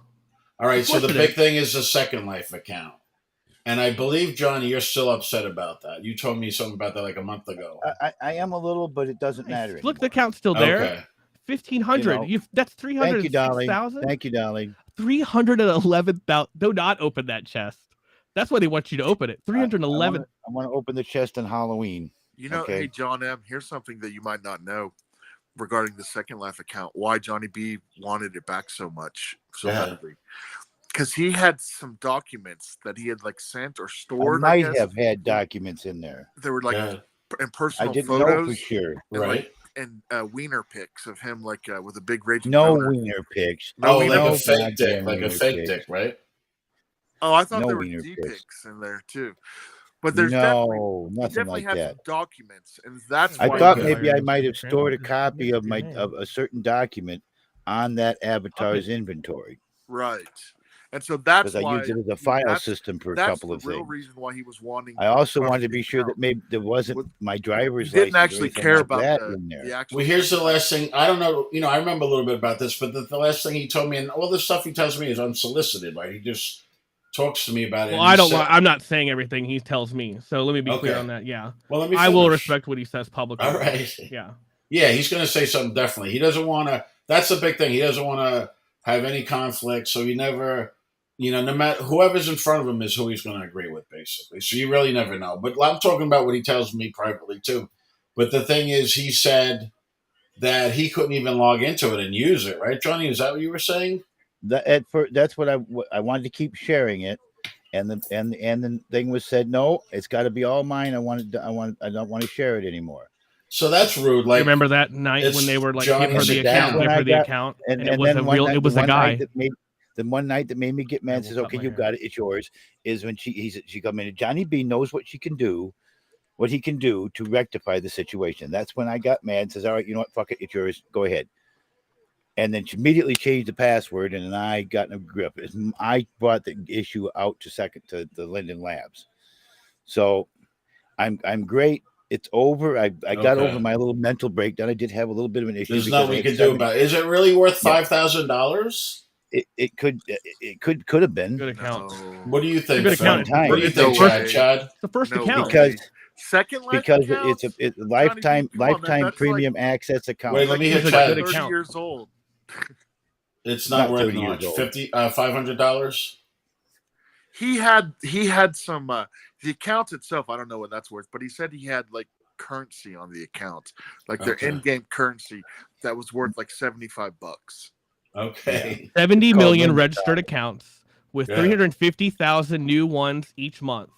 All right. Of So course the it big is. thing is the Second Life account, and I believe Johnny, you're still upset about that. You told me something about that like a month ago. I am a little, but it doesn't matter. Look, the anymore. account's still there. Okay. 1,500. You know, That's Thank you, darling. 306,000. Thank you, darling. 311,000. Do not open that chest. That's why they want you to open it. 311. I want to open the chest on Halloween. You know, Okay. hey, John M., here's something that you might not know regarding the Second Life account, why Johnny B wanted it back so much, so Yeah. badly. Because he had some documents that he had like sent or I stored. might guess. have had documents in there. There were like Yeah. and I personal didn't know photos for sure. and Right. like and wiener pics of him like with a big raging No boner. wiener pics. No Oh, wiener like a pics. fake dick, goddamn like a wiener fake pics. dick, right? Oh, I thought No there were wiener D pics. pics in there too. But there's definitely No, he nothing definitely like had that. some documents, and that's I why thought he- maybe I might have stored a Just copy of your name. a certain document on that avatar's inventory right. And so that's because I why used it as a file that's- system for a that's couple the of real things. reason why he was wanting. I also to wanted to the be sure that account. maybe there wasn't my driver's He didn't license or actually anything care like about that the, in there. the actual. Well, here's the last thing. I don't know. You know, I remember a little bit about this, but the last thing he told me, and all the stuff he tells me is unsolicited, right? He just talks to me about it. Well, and he I don't. said- I'm not saying everything he tells me. So let me be clear Okay. on that. Yeah, Well, let me. I will finish. respect what he says publicly. All right. Yeah. Yeah, he's going to say something definitely. He doesn't want to. That's the big thing. He doesn't want to have any conflict. So he never, you know, no matter whoever's in front of him is who he's going to agree with, basically. So you really never know. But I'm talking about what he tells me privately too. But the thing is, he said that he couldn't even log into it and use it, right, Johnny? Is that what you were saying? That's what I wanted to keep sharing it, and the thing was said no, it's got to be all mine. I don't want to share it anymore. So that's rude. Like, Remember that night it's when they were like, Johnny give her the sit account, down. give her the When I got- account, And it was then a real. It was a guy. The one night that made me get I mad will says, cut "Okay, my you hair. got it. It's yours." Is when she come in. Johnny B knows what he can do to rectify the situation. That's when I got mad. And says, "All right, you know what? Fuck it. It's yours. Go ahead." And then she immediately changed the password, and then I got in a grip. I brought the issue out to the Linden Labs. So I'm great. It's over. I got Okay. over my little mental breakdown. I did have a little bit of an issue. there's because nothing I we had can do 70 about it. Is it really worth Yeah. $5,000? It could have been Good account. No. What do you think, Good Phil? account. What do you It's think, no Chad? way. Chad? It's the first No, account. because Second Life because accounts? it's a Johnny B, lifetime come on, man, that's premium access account. Wait, let me It's hit a Chad. good 30 account. years old. It's Not not worth 30 years much. old. $500. He had some the account itself. I don't know what that's worth, but he said he had like currency on the account, like their Okay. in-game currency that was worth like $75. Okay. 70 It's called million Linden registered accounts with Yeah. 350,000 new ones each month.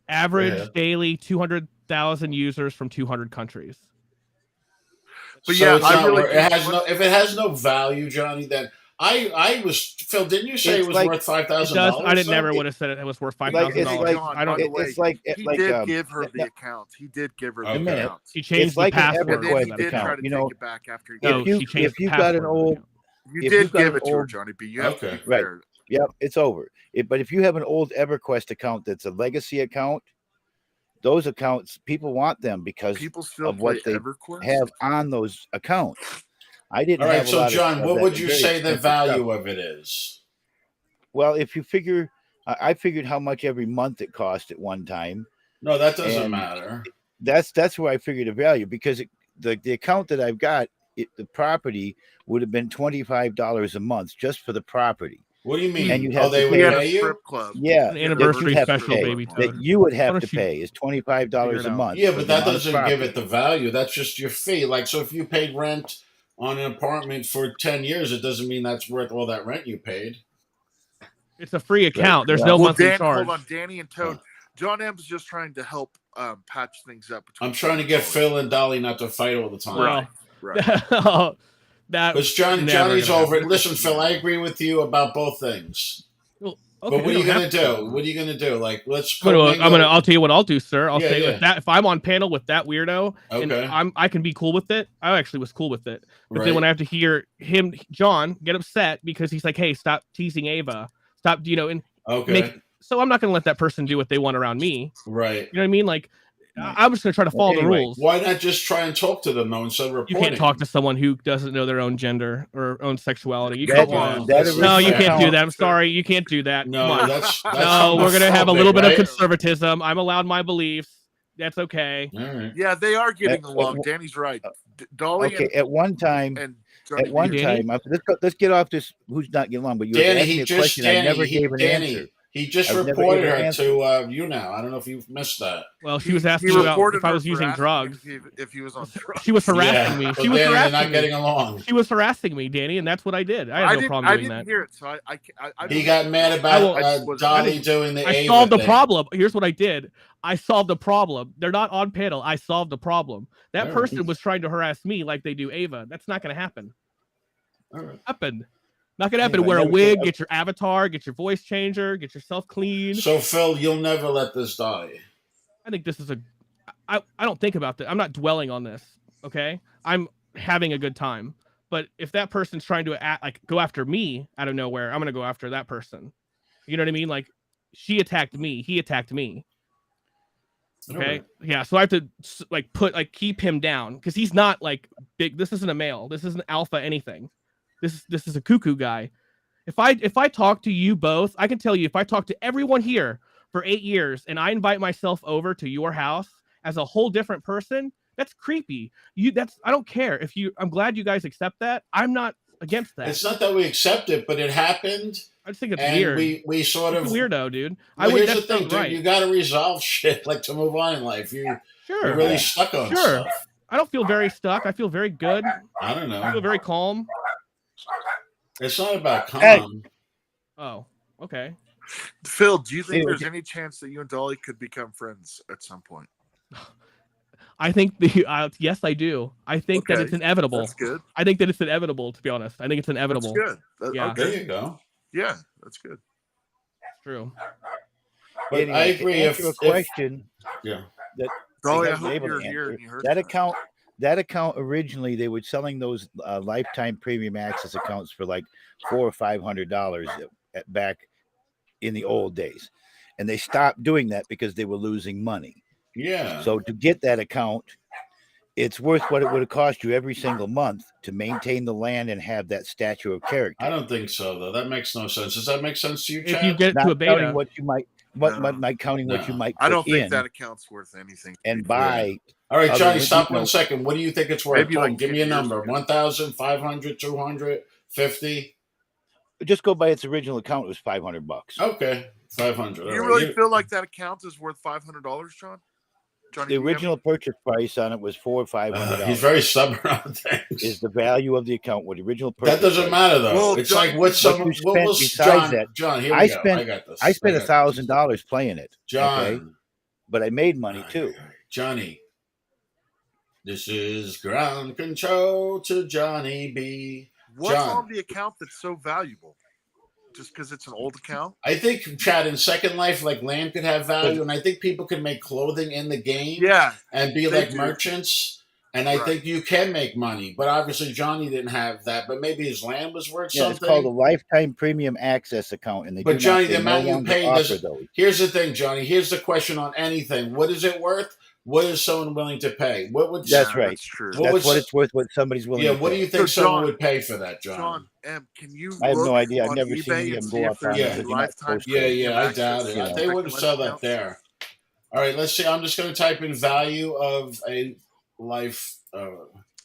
Average Yeah. daily 200,000 users from 200 countries. But So yeah, it's I not really worth, do- it has no. If it has no value, Johnny, then I was Phil. Didn't you say It's it was like- worth It $5,000? does. I didn't though? never would have said it was worth Like- $5,000. it's Hey, like- John, by by the it- way, it's like he like did give her the no, account. He did give her Okay. the minute. account. She changed It's like the an password. And then EverQuest he for that did account, try to you know, take it back after he No, if you- she changed if you the got an password. old- You if did you've got give an it to her, old- Johnny B. You have to Okay. be Right. fair. Yep, it's over. But if you have an old EverQuest account that's a legacy account, those accounts people want them because People still of what play they EverQuest. have on those accounts. I didn't All right. have a So, lot John, of what that would you very say the expensive stuff. value of it is? Well, if you figure, I figured how much every month it cost at one time. No, that doesn't And- matter. That's where I figured the value because the account that I've got, the property would have been $25 a month just for the property. What do you mean? And you Oh, have they to would He pay. had a pay you? strip club. Yeah, An He had a that you anniversary have to special, pay. baby That toad. you would Why have don't to you pay is $25 figure it a out? month. Yeah, for but them that on the doesn't give property. it the value. That's just your fee. Like, so if you paid rent on an apartment for 10 years, it doesn't mean that's worth all that rent you paid. It's a free account. There's Well, no Well, monthly Dan, charge. hold on, Danny and Toad. John M's just trying to help patch things up. Between I'm trying to get Phil and Dolly not to fight all the time. Right. Right. Well, that Because never Johnny's gonna over it. happen. Listen, Phil, I agree with you about both things. Well, But okay, what are you don't gonna have to. do? What are you gonna do? Like, let's I'll tell you what I'll do, sir. I'll Yeah, say yeah. if I'm on panel with that weirdo, and Okay. I can be cool with it. I actually was cool with it. But Right. then when I have to hear John, get upset because he's like, "Hey, stop teasing Ava. Stop," and Okay. so I'm not gonna let that person do what they want around me. Right. You know what I mean? Like, I'm just gonna try to follow the Anyway, rules. Why not just try and talk to them though instead of You reporting? can't talk to someone who doesn't know their own gender or own sexuality. You That- can't do that. that No, you original can't do account- that. I'm sorry, you can't do that. No, Come on. that's No, we're gonna have a little bit homophobic, of right? conservatism. I'm allowed my beliefs. That's okay. All right. Yeah, they are getting At- along. at- Danny's right. Dolly Okay, at one time, and Johnny at one B. Danny? time, let's get off this. Who's not getting along? But you Danny, asked me he a just question. I never gave an answer. He just I've never reported given an her answer. to YouNow. I don't know if you've missed that. Well, she He- was he asking about reported if I her was for using asking drugs. if he was on drugs. She was harassing me. Well, She was Danny, they're not harassing getting me. along. She was harassing me, Danny, and that's what I did. I had no problem I doing didn't that. hear it, so I He got mad about I Dolly doing the I Ava solved the thing. problem. Here's what I did. I solved the problem. They're not on panel. I solved the problem. That All right. person was trying to harass me like they do Ava. That's not going to happen. All right. Not going to happen. Anyway, Wear a never wig, said- get your avatar, get your voice changer, get yourself clean. So Phil, you'll never let this die. I think this is I don't think about that. I'm not dwelling on this. Okay. I'm having a good time. But if that person's trying to go after me out of nowhere, I'm going to go after that person. You know what I mean? Like, she attacked me. He attacked me. Okay. Alright. Yeah. So I have to keep him down because he's not like big. This isn't a male. This isn't alpha anything. This is a cuckoo guy. If I talk to you both, I can tell you if I talk to everyone here for 8 years and I invite myself over to your house as a whole different person, that's creepy. I don't care if I'm glad you guys accept that. I'm not against that. It's not that we accept it, but it happened, I just think it's and weird. we sort It's of a weirdo, dude. Well, here's the That's thing, not dude. right. You got to resolve shit like to move on in life. You're Sure. really stuck on Sure. stuff. I don't feel very stuck. I feel very good. I don't I feel know. very calm. It's not about calm. Hey. Oh, okay. Phil, do you think Anyway, there's any chance that you and Dolly could become friends at some point? I think yes, I do. I think that Okay. it's inevitable. That's good. I think that it's inevitable. To be honest, I think it's inevitable. That's good. Yeah. There Okay. you go. Yeah, that's good. It's true. But Anyway, I to agree. answer a question Yeah. that Dolly, I wasn't hope able you're to here answer, and you heard that account originally they were selling those lifetime premium access accounts for like $400 or $500 back in the old days, and they stopped doing that because they were losing money. Yeah. So to get that account, it's worth what it would have cost you every single month to maintain the land and have that stature of character. I don't think so, though. That makes no sense. Does that make sense to you, If Chad? you get to a Not beta, counting what you might, what No. not counting what you No. might I don't put think in that account's worth anything. and buy. All right, Other Johnny, than- stop you know- 1 second. What do you think it's worth? Maybe Come on, like give me a 10 years number. ago. 1,000, 500, 200, 50? Just go by its original account. It was $500. Okay, 500. Do All you right. really feel like that account is worth $500, John? Johnny, The do you have original purchase price on it was $400 or $500. He's very stubborn on Is things. the value of the account what the original purchase? That doesn't price. matter, though. Well, it's Johnny, like what what someone. you What spent was besides John? that, John, here I we go. spent- I got this. I spent got this. $1,000 playing it. John. Okay? But I made money too. Johnny. This is ground control to Johnny B. What's John. on the account that's so valuable? Just because it's an old account? I think, Chad, in Second Life, like land could have value, and I think people can make clothing in the game Yeah. and be they like do. merchants. And I Right. think you can make money, but obviously Johnny didn't have that. But maybe his land was worth Yeah, it's something. called a lifetime premium access account, and they But do Johnny, not, they the amount no you longer pay offer doesn't- those. Here's the thing, Johnny. Here's the question on anything: what is it worth? What is someone willing to pay? What would? That's Yeah, right. That's true. What That's was- what it's worth. What somebody's willing. Yeah. to What do pay. you think So, someone John- would pay for that, John? John M., can you I have no look idea. I've on never seen eBay any of and them see go if up on there's Yeah. there. any They're not lifetime supposed Yeah, to. yeah, I doubt access it. to Yeah. They wouldn't sell that accounts? there. All right, let's see. I'm just going to type in value of a life.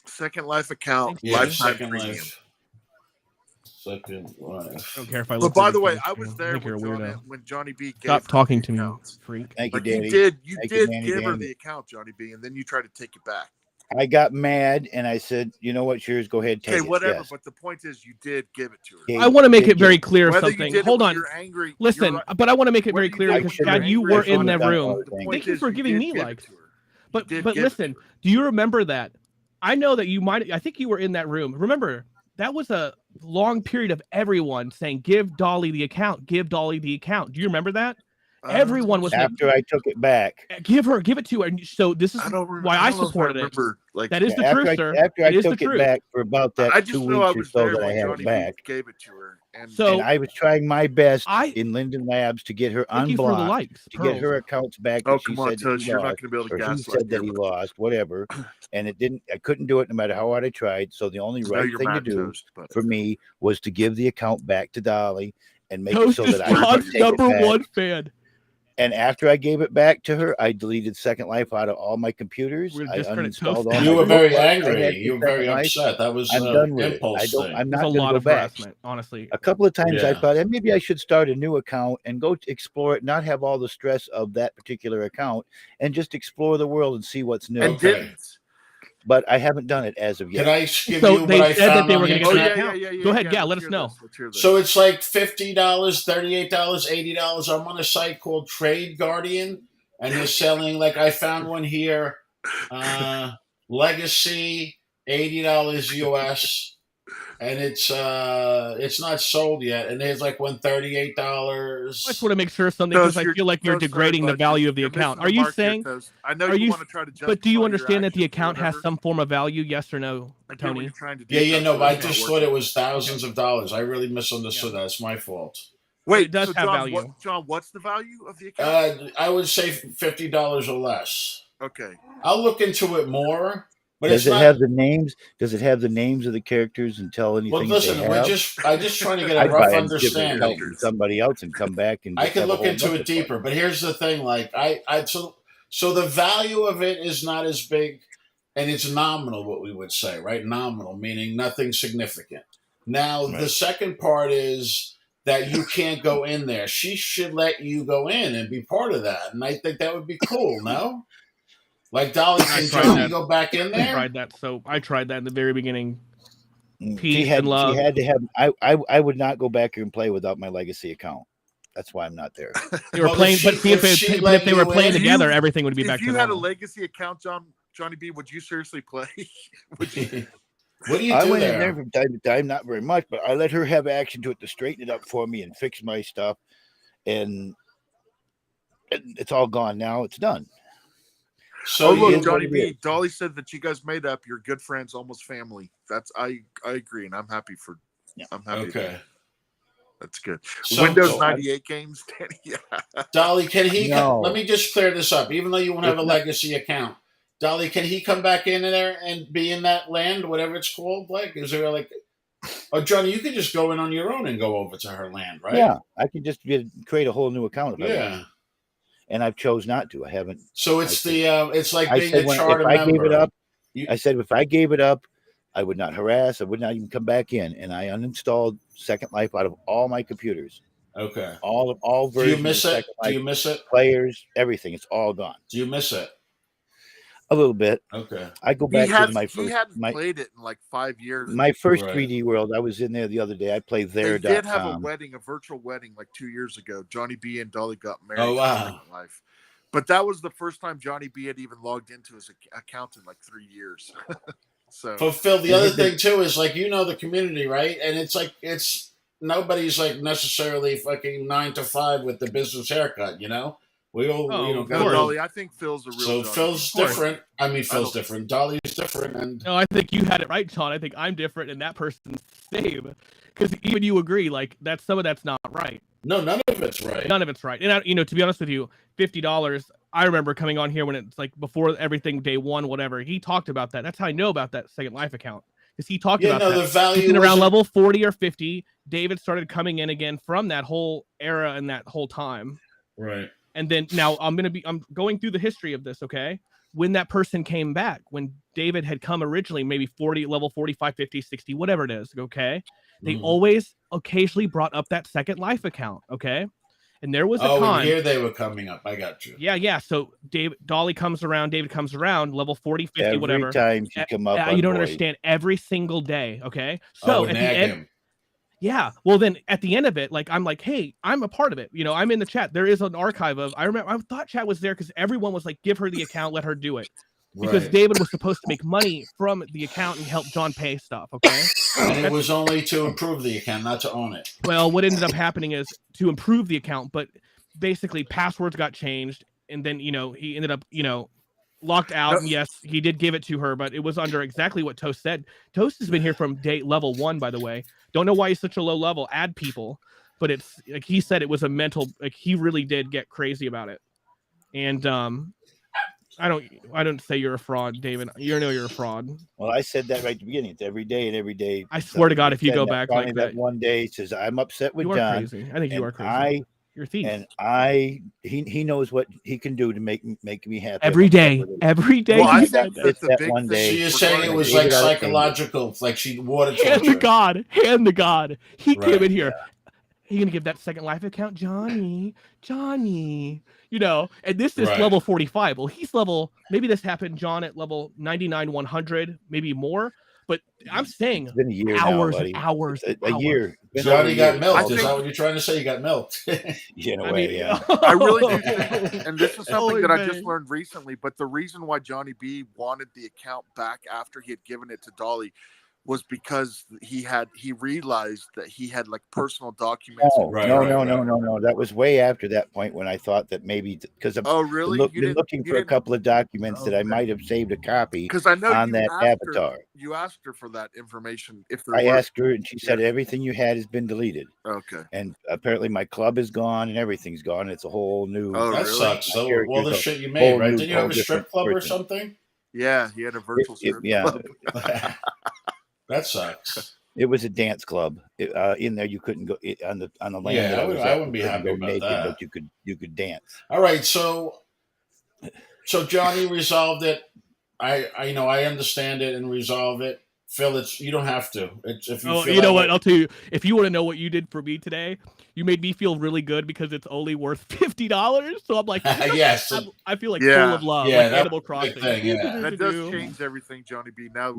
Second Life account, Yeah, lifetime Second premium. Life. So Second Life. I don't care if I But look. by the way, ridiculous I to was you. I there think you're a weirdo. when Johnny B gave Stop her talking the to me, accounts. freak. Thank you, Like Daddy. you did Thank you, Danny, give her Danny. the account, Johnny B, and then you tried to take it back. I got mad and I said, you know what, Shears, go ahead, take Okay, it. whatever. Yes. But the point is, you did give it to her. Okay, I want to make did it very give clear Whether something. you did Hold it on. when you're angry, Listen, you're right. but I want to make it Whether very you clear did it because when you're Chad, you angry, were I shouldn't in have that done room. all the The things. point Thank you is, for giving did me give it likes. to her. You But did but give it to listen, her. do you remember that? I know that you might. I think you were in that room. Remember, that was a long period of everyone saying, "Give Dolly the account. Give Dolly the account." Do you remember that? Everyone was like, After I took it back, give it to her. And so this is I don't why I know if supported it. remember. Like That is the after truth, I sir. after I It is the took it truth. back for about that I 2 just know I weeks or was so there that I when had Johnny it back, B gave it to her, and So and I was trying my best I in Linden Labs to get her thank you for the unblocked, likes, to get pearls. her accounts back oh that she come on, said that he Tush, you're not lost, going to be able to or he gaslight said that me. he lost, whatever. And it didn't. I couldn't do it no matter how hard I tried. So the only I know right you're thing to mad, do Toast, but for me was to give the account back to Dolly and make it Toast so is that I could John's take it number back. one fan. And after I gave it back to her, I deleted Second Life out of all my computers. We're gonna I discredit uninstalled Toast. all You my were very bookmarks I had angry. in You were Second very Life. upset. That was I'm done with it. impulse thing. I'm There's not a going to lot go of back. harassment, honestly. A couple of times I Yeah. thought, maybe I should start a new account and go explore it, not have all the stress of that particular account, and just explore the world and see what's new. and Okay. didn't. But I haven't done it as of Can yet. I give So you they what I said that found they on were the going to Oh get the internet? account. Go ahead, yeah, let Let's us hear know. this. Let's hear this. So it's like $50, $38, $80. I'm on a site called Trade Guardian, and they're selling, like I found one here, Legacy, $80 US, and it's not sold yet, and there's like one $38. I just want to make sure something Toast, because I feel like you're Toast, degrading sorry, the bud. value of the You're account. missing Are the you mark here, saying? Toast. I know Are you you? want to try to justify But do you your understand that the actions or account has whatever. some form of value? Yes or no, I get what Tony? you're trying to do. Yeah, Toast, no, but I it's not just working. thought it was thousands of dollars. I really misunderstood that. It's my fault. Wait, It does so have John, value. John, what's the value of the account? I would say $50 or less. Okay. I'll look into it more, but Does it's it not. have the names? Does it have the names of the characters and tell anything Well, they listen, have? I just trying to get a I'd rough buy a different account understanding. from somebody else and come back and I just could have a look whole into bunch it of fun. deeper, but here's the thing: like so the value of it is not as big, and it's nominal. What we would say, right? Nominal, meaning nothing significant. Now, the Right. second part is that you can't go in there. She should let you go in and be part of that, and I think that would be cool. No, like Dolly, I can tried Johnny that. go back in I there? tried that. So I tried that in the very beginning. She Peace and love. had to have. I would not go back here and play without my legacy account. That's why I'm not there. They were Well, playing, if but she- see if if she but let if they were you playing in- together, everything would be If back to you had a normal. legacy account, Johnny B, would you seriously play? Would you? What do you I do went there? in there from time to time, not very much, but I let her have action to it to straighten it up for me and fix my stuff, and it's all gone now. It's done. So Oh look, is Johnny what it B, is. Dolly said that you guys made up. You're good friends, almost family. That's I agree, and I'm happy for. Yeah. I'm happy. Okay. That's good. So- Windows so 98 games, Danny. Yeah. Dolly, can he? No. Let me just clear this up. Even though you won't have a It's not- legacy account, Dolly, can he come back in there and be in that land, whatever it's called? Like, is there like, oh, Johnny, you could just go in on your own and go over to her land, right? Yeah, I could just create a whole new account if I Yeah. want, and I've chose not to. I haven't. So it's I it's like I being said a when, charter if I member. gave it up, You- I said if I gave it up, I would not harass. I would not even come back in, and I uninstalled Second Life out of all my computers. Okay. All Do versions you miss of it? Second Do Life, you miss it? players, everything. It's all gone. Do you miss it? A little bit. Okay. I go He back to hadn't my first played it in like 5 years. my first Right. 3D world. I was in there the other day. I played They there. did have a wedding, a virtual wedding, like 2 years ago. Johnny B and Dolly got married. Oh, in wow. Second Life. But that was the first time Johnny B had even logged into his account in like 3 years. So But Phil, the other thing too is like the community, right? And it's like nobody's like necessarily fucking 9 to 5 with the business haircut, We all Oh, go of no, course. Dolly, I think Phil's a real. So Johnny Phil's B. different. I mean, Phil's don't- different. Dolly's different, and No, I think you had it right, Sean. I think I'm different, and that person's same. Because even you agree, like some of that's not right. no, none of it's right. None of it's right. And to be honest with you, $50. I remember coming on here when it's like before everything, day one, whatever. He talked about that. That's how I know about that Second Life account, because he talked Yeah, about no, that. the value Getting around wasn't- level 40 or 50. David started coming in again from that whole era and that whole time. Right. And then now I'm going through the history of this. Okay. when that person came back, when David had come originally, maybe 40, level 45, 50, 60, whatever it is, okay? They always occasionally brought up that Second Life account, okay? And there was a time. Here they were coming up. I got you. Yeah. So David comes around, level 40, 50, Every whatever. Every time she come up, you don't understand. Every single day, okay? So at the end, him. yeah. Well, then at the end of it, like I'm like, hey, I'm a part of it. You know, I'm in the chat. There is an archive of. I remember. I thought chat was there because everyone was like, give her the account, let her do it, because David was supposed to make money from the account and help John pay stuff. Okay. And it was only to improve the account, not to own it. Well, what ended up happening is to improve the account, but basically passwords got changed, and then he ended up locked out. And yes, he did give it to her, but it was under exactly what Toast said. Toast has been here from level 1, by the way. Don't know why he's such a low level. Add people, but it's like he said it was a mental. Like he really did get crazy about it. And I don't say you're a fraud, David. You're a fraud. Well, I said that right at the beginning. It's every day and every day. I swear to God, if you go back like that, one day says I'm upset with you are John. Crazy. I think you are crazy. You're a thief. And he knows what he can do to make me happy. Every day. Well, I think it's that one day. So you're saying it was like psychological, like she water torture. Hand to God. He came in here. He gonna give that Second Life account, Johnny. And this is level 45. Well, he's maybe this happened, John, at level 99, 100, maybe more. But I'm saying it's been a year hours now, and hours. A year. Johnny got milked. Is that what you're trying to say? You got milked. In a way, yeah. I really do think, and this is something that I just learned recently, but the reason why Johnny B wanted the account back after he had given it to Dolly was because he realized that he had like personal documents. No. That was way after that point when I thought that maybe because I've been looking for a couple of documents that I might have saved a copy because I know on that avatar. You asked her for that information. I asked her, and she said everything you had has been deleted. Okay. And apparently my club is gone and everything's gone. It's a whole new. Oh, that really? sucks. So all the shit you made, right? Didn't you have a strip club or something? Yeah, he had a virtual strip club. That sucks. It was a dance club. In there, you couldn't go on the land. Yeah, I wouldn't be happy about naked, that. But you could dance. All right, so Johnny resolved it. I understand it and resolve it. Phil, you don't have to. If you know what? I'll tell you. If you want to know what you did for me today, you made me feel really good because it's only worth $50. So I'm like, yes, I feel like full of love. Yeah, like Animal Crossing. That does change everything, Johnny B. Now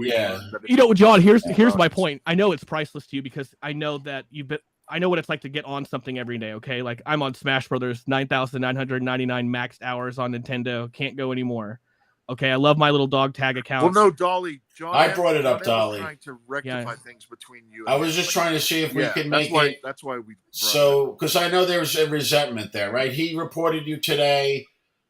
John, here's my point. I know it's priceless to you because I know that I know what it's like to get on something every day. Okay, like I'm on Smash Brothers 9,999 maxed hours on Nintendo. Can't go anymore. Okay, I love my little dog tag account. Well, no, Dolly. John, I brought it up, Dolly. Trying to rectify things between you. I was just trying to see if we could make it. That's why we. Because I know there's a resentment there, right? He reported you today,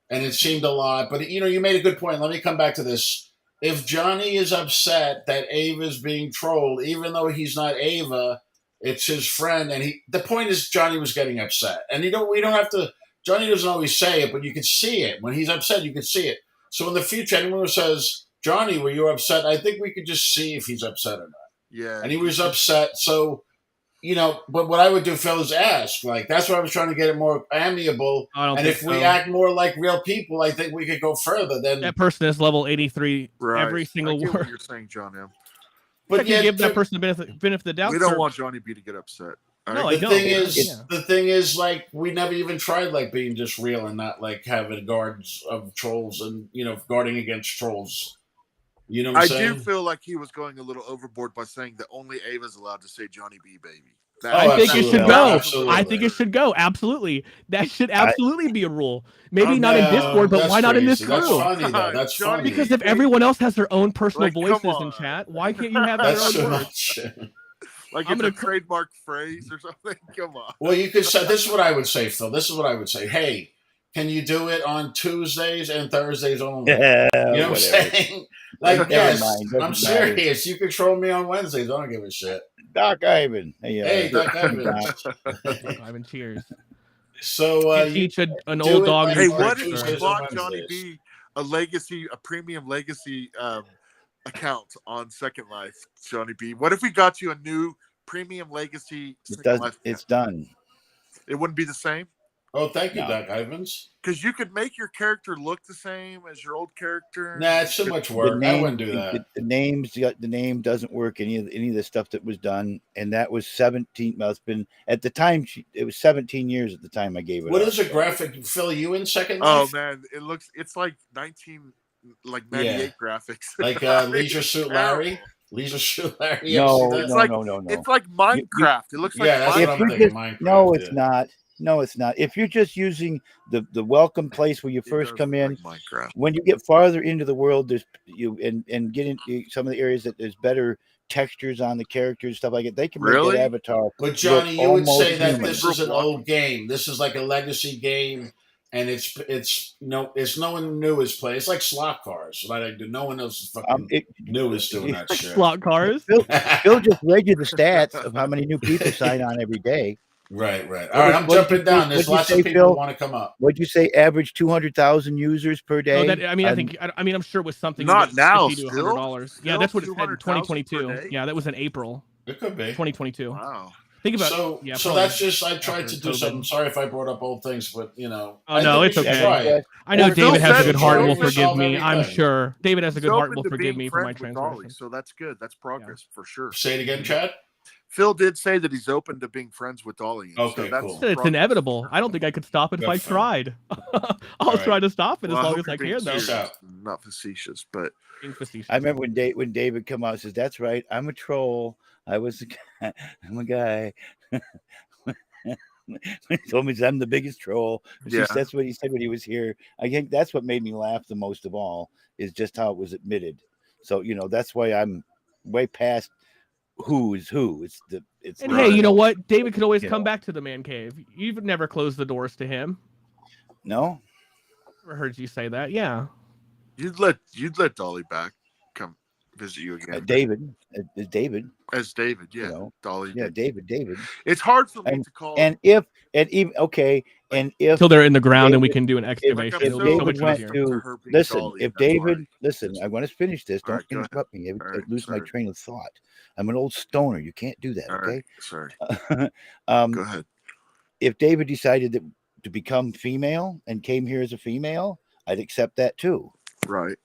and it seemed a lot. But you made a good point. Let me come back to this. If Johnny is upset that Ava's being trolled, even though he's not Ava, it's his friend, and the point is Johnny was getting upset, and we don't have to. Johnny doesn't always say it, but you can see it when he's upset. You can see it. So in the future, anyone who says, Johnny, were you upset? I think we could just see if he's upset or not. Yeah. And he was upset. So, but what I would do, Phil, is ask. Like, that's why I was trying to get it more amiable. And if we act more like real people, I think we could go further. Then that person is level 83 every single word. What you're saying, John M. But you give that person the benefit of the doubt. We don't want Johnny B to get upset. No, I don't. The thing is, like, we never even tried like being just real and not like having guards of trolls and guarding against trolls. You know what I'm saying? I do feel like he was going a little overboard by saying that only Ava's allowed to say Johnny B, baby. I think it should go. I think it should go. Absolutely. That should absolutely be a rule. Maybe not in Discord, but why not in this That's room? funny, though. That's funny. Because if everyone else has their own personal voices in chat, why can't you have their own words? Like it's a trademark phrase or something. Come on. Well, you could say this is what I would say, Phil. This is what I would say. Hey, can you do it on Tuesdays and Thursdays only? Yeah, you know what I'm saying? Like, yes, I'm serious. You could troll me on Wednesdays. I don't give a shit. Doc Ivan. Hey, Doc Ivan. Doc Ivan, cheers. So teach an old dog. Hey, what if you bought Johnny B a premium legacy account on Second Life, Johnny B? What if we got you a new premium legacy Second Life account? It's done. It wouldn't be the same? Oh, thank you, No. Doc Ivans. Because you could make your character look the same as your old character. Nah, it's too much The work. I name, wouldn't do that. the name doesn't work. Any of the stuff that was done, and that was 17. Well, it's been at the time. It was 17 years at the time I gave it. What up. is a graphic? Phil, you in Second Oh Life? man, it's like 98 graphics. Like Leisure Suit Larry. Leisure Suit Larry. You ever see No, that? no, like- no, no, no. It's like Minecraft. It looks Yeah, that's like what If I'm you thinking. just- Minecraft. No, it's yeah. not. No, it's not. If you're just using the welcome place where you It first does come look in, like Minecraft. when you get farther into the world, there's and get into some of the areas that there's better textures on the characters, stuff like that. They can make Really? that avatar. But Johnny, look you would say almost that human. this is an old game. This is like a legacy game, and it's no one new is playing. It's like slot cars. Like no one else is fucking new is doing that shit. Slot cars. Phil just read you the stats of how many new people sign on every day. Right. All right, I'm What did jumping you down. say- There's what did you lots say, of people Phil? who want to come up. What'd you say? Average 200,000 users per day. No, I'm sure it was something. Not now, $50 to still? $100. Yeah, Still that's what it said in 200,000 per 2022. day? Yeah, that was in April It could be. 2022. Wow. Think about So probably that's just I tried after to do COVID. something. Sorry if I brought up old things, but Oh, I no, think it's we should okay. try it. I know Well, David Phil has a said good he's heart and will open to forgive me. everything. I'm sure David has a He's good heart open and will to forgive being me for my friends with Dolly, transgression. so that's good. That's progress for sure. Say it again, Chad. Phil did say that he's open to being friends with Dolly. Okay, so that's cool. It's progress. inevitable. I don't think I could stop it if Good I fun. tried. I'll All try to stop it Well, as long hope as I you're being can, though. serious. serious, not facetious, but Being facetious. I remember when David come out and says, "That's right, I'm a troll. I'm a guy." He told me I'm the biggest troll. Yeah. That's what he said when he was here. I think that's what made me laugh the most of all is just how it was admitted. So that's why I'm way past who is who. It's And Right. hey, you know what? David could always You come know. back to the man cave. You've never closed the doors to him. No. Never heard you say that. Yeah. you'd let Dolly back come visit you again David. David. as David. Yeah, You know. Dolly. Yeah, did. David. It's hard for me to call. And if Until they're in the ground and we David- can do an like, excavation. I'm if It'll so be so David much went easier. to to her being listen, Dolly, if that's David why. listen, I want to finish this. All Don't right, go ahead. interrupt me. All I right, lose my sorry. train of thought. I'm an old stoner. You can't do that. All Okay. right, sorry. um, Go ahead. if David decided to become female and came here as a female, I'd accept that too. Right.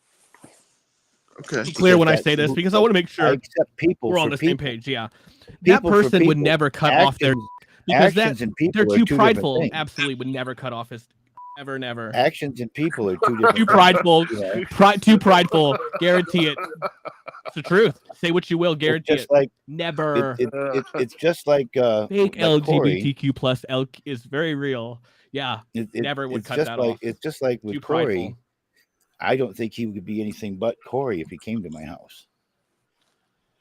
Okay. Be clear when I Because say this that's- because I want to make I sure accept people. we're on for the same people. page. Yeah. That People for person would people. never cut off their because Actions and people they're are too two prideful. different things. Absolutely would never cut off his never. Actions and people are two different Too things. prideful. You know? Too prideful. Guarantee it. It's the truth. Say what you will. It's Guarantee just it. like Never. it's just like Fake like Corey. LGBTQ plus L is very real. Yeah. Never would it's cut just that like off. it's just like with Too Corey. prideful. I don't think he would be anything but Corey if he came to my house.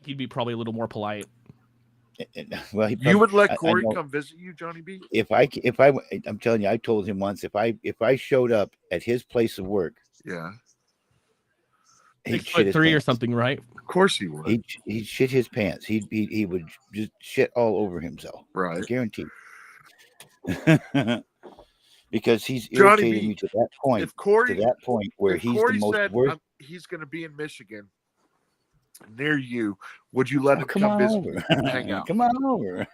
He'd be probably a little more polite. Well, You would let I Corey know. come visit you, Johnny B? I'm telling you, I told him once if I showed up at his place of work, Yeah. he'd shit 6'3" his or pants. something, right? Of course he would. He'd shit his pants. He would just shit all over himself. I Right. guarantee. Because he's Johnny irritated B, me to that point. If Corey, Where if he's Corey the most said worst. he's going to be in Michigan near you, would you let him Come come on visit over. you and hang out? Come on over.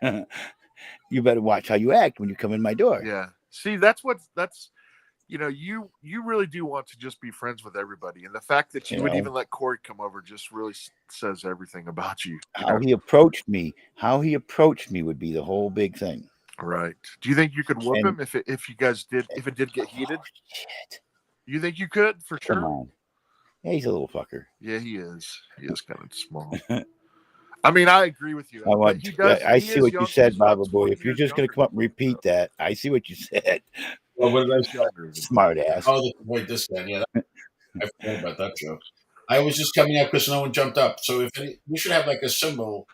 You better watch how you act when you come in my door. Yeah. See, you really do want to just be friends with everybody, and the fact that you would Yeah. even let Corey come over just really says everything about you. How he approached me would be the whole big thing. Right. Do you think you could whoop And- him if it did get heated? Shit. You think you could for Come sure? on. Yeah, he's a little fucker. Yeah, he is. He is kind of small. I mean, I agree with you. I but he I he see is what young- you said, he's about Baba Boy. 20 If you're years just going to younger come up and than you, repeat that, I see what you said. Well, what did I though. say? Younger than you. Smart ass. Oh, wait, this guy. Yeah, I forgot about that joke. I was just coming up because no one jumped up. So we should have like a symbol.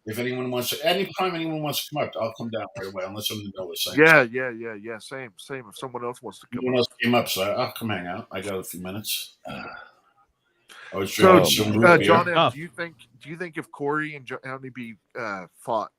If anyone wants to, anytime anyone wants to come up, I'll come down right away unless someone knows what saying. Yeah. Same. If someone else wants to come Someone up. else came up, so I'll come hang out. I got a few minutes. I was So, drinking some root beer. John, M, Tough. do you think if Corey and Johnny B fought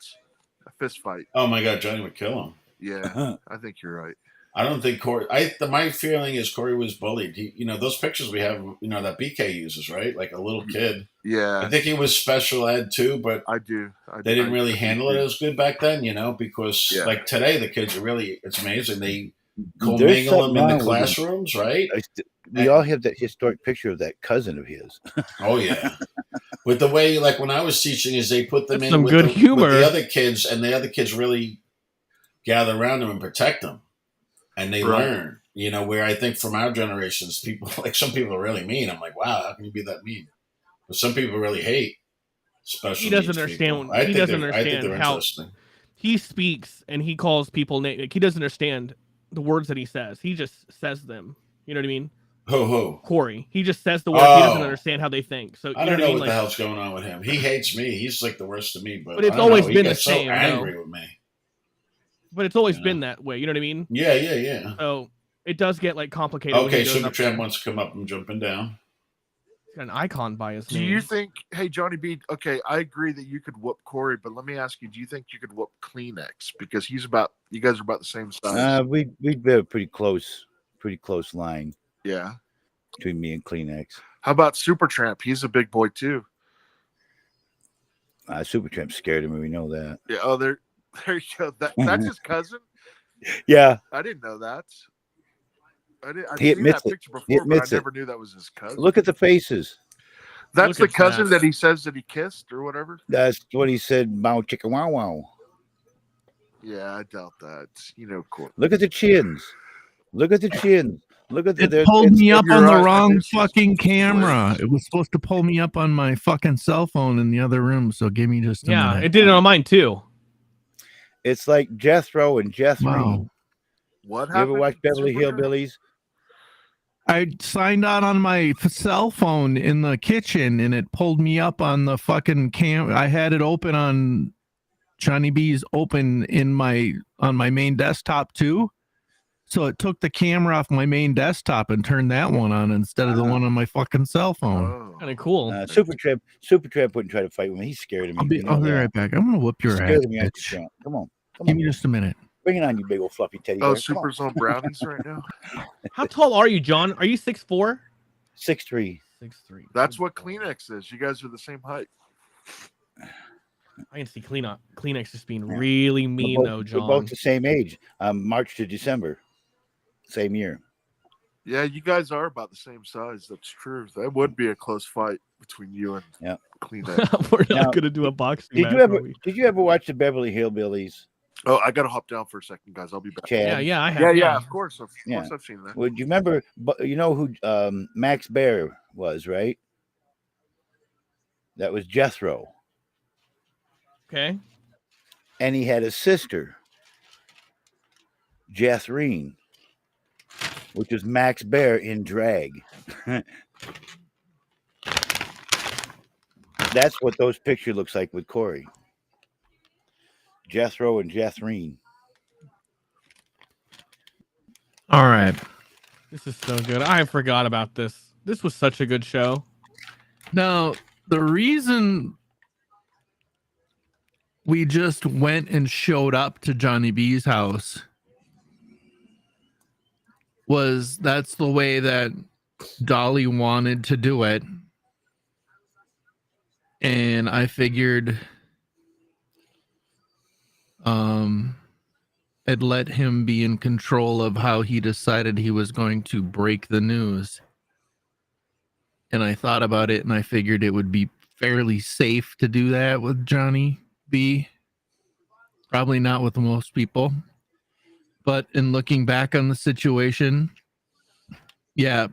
a fist fight? Oh my God, Johnny would kill him. Yeah, I think you're right. I don't think Corey. My feeling is Corey was bullied. Those pictures we have, that BK uses, right? Like a little kid. I Yeah, think he was special ed too, but I do. they didn't really handle it as good back then, because Yeah. like today the kids are really, it's amazing. There's commingle something them in the wrong with him. classrooms, right? We all have that historic picture of that cousin of his. Oh yeah. With the way, like when I was teaching, is they put them That's in some with good the humor. other kids, and the other kids really gather around them and protect them, and they Right. learn. You know, where I think from our generations, people like some people are really mean. I'm like, wow, how can you be that mean? But some people really hate special. He doesn't needs understand. people. I think they're how interesting. he speaks and he calls people like, he doesn't understand the words that he says. He just says them. You know what I mean? Ho. Corey. He just says the words. He doesn't Oh. understand how they think. So I you don't know know what what I the mean? hell's going on with him. He hates me. He's like the worst of me. But But it's I don't always know. been He the gets so same, angry though. with me. But it's always Yeah. been that way. You know what I mean? Yeah. So it does get like complicated. when Okay, he goes up Supertramp there. wants to come up. I'm jumping down. He's got an icon by his Do name. you think, hey, Johnny B, okay, I agree that you could whoop Corey, but let me ask you, do you think you could whoop Kleenex? Because you guys are about the same size. We'd be a pretty close line Yeah. between me and Kleenex. How about Supertramp? He's a big boy too. Supertramp scared of me. We know that. Yeah. Oh, there you go. That's his cousin. Yeah, I didn't know that. I've He seen admits that it. picture before, He but I admits it. never knew that was his cousin. look at the faces. That's Look the at cousin that. that he says that he kissed or whatever. That's what he said. Wow, chicken, wow, wow. Yeah, I doubt that. You know, Corey. Look at the chins. Look at the chins. Look at It the. pulled me up You're on the right, I wrong do see fucking some camera. twins. It was supposed to pull me up on my fucking cell phone in the other room. So give me just a Yeah, minute. it did it on mine too. It's like Jethro and Jethro. Wow. What You happened? ever watch Beverly Supertramp? Hillbillies? I signed out on my cell phone in the kitchen and it pulled me up on the fucking cam. I had it open on Johnny B's open on my main desktop too. So it took the camera off my main desktop and turned that one on instead of the one on my fucking cell phone. Oh. Kind of cool. Supertramp wouldn't try to fight with me. He's scared of me. You know I'll be that. right back. I'm gonna whoop He's your ass, scared of me, bitch. Supertramp. Come on. Give me just a minute. Bring it on, you big old fluffy teddy Oh, bear. Come on. Super's on brownies right now. How tall are you, John? Are you 6'4"? 6'3". 6'3". That's what Kleenex is. You guys are the same height. I can see Kleenex just being really mean though, We're John. both the same age. March to December, same year. Yeah, you guys are about the same size. That's true. That would be a close fight between you and Yeah. Kleenex. We're not Now, gonna do a boxing Did match. you ever? are we? Did you ever watch the Beverly Hillbillies? Oh, I gotta hop down for a second, guys. I'll be back. Chad? Yeah, I have. Yeah. Of course, Yeah. I've seen that. Would you remember? You know who Max Bear was, right? That was Jethro, Okay. and he had a sister, Jethrine, which is Max Bear in drag. That's what those picture looks like with Corey. Jethro and Jethrine. All right. This is so good. I forgot about this. This was such a good show. Now, the reason we just went and showed up to Johnny B's house was that's the way that Dolly wanted to do it. And I figured it let him be in control of how he decided he was going to break the news. And I thought about it and I figured it would be fairly safe to do that with Johnny B. Probably not with most people. But in looking back on the situation, yeah,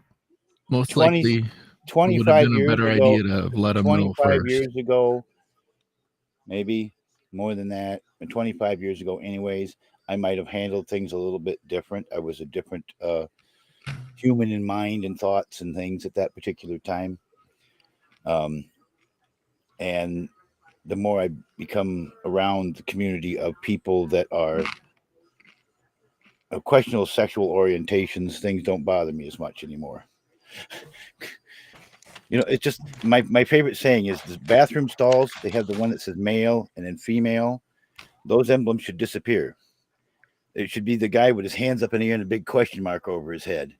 most 20 likely would have 25 been a years better ago. idea to let him know 25 first. years ago, maybe more than that, but 25 years ago, anyways, I might have handled things a little bit different. I was a different human in mind and thoughts and things at that particular time. And the more I become around the community of people that are of questionable sexual orientations, things don't bother me as much anymore. You know, it's just my favorite saying is the bathroom stalls, they have the one that says male and then female. Those emblems should disappear. It should be the guy with his hands up in the air and a big question mark over his head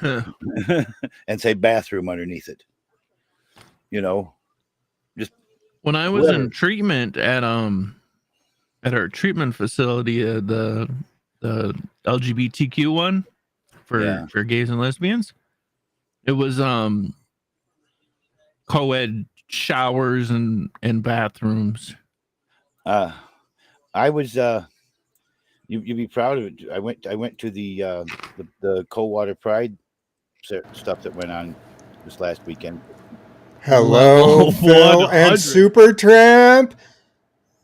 and say bathroom underneath it. You know, just When I was in treatment at our treatment facility, the LGBTQ one for gays and lesbians. It was co-ed showers and bathrooms. I was you'd be proud of it. I went to the Coldwater Pride stuff that went on this last weekend. Hello, Level Phil 100. and Supertramp.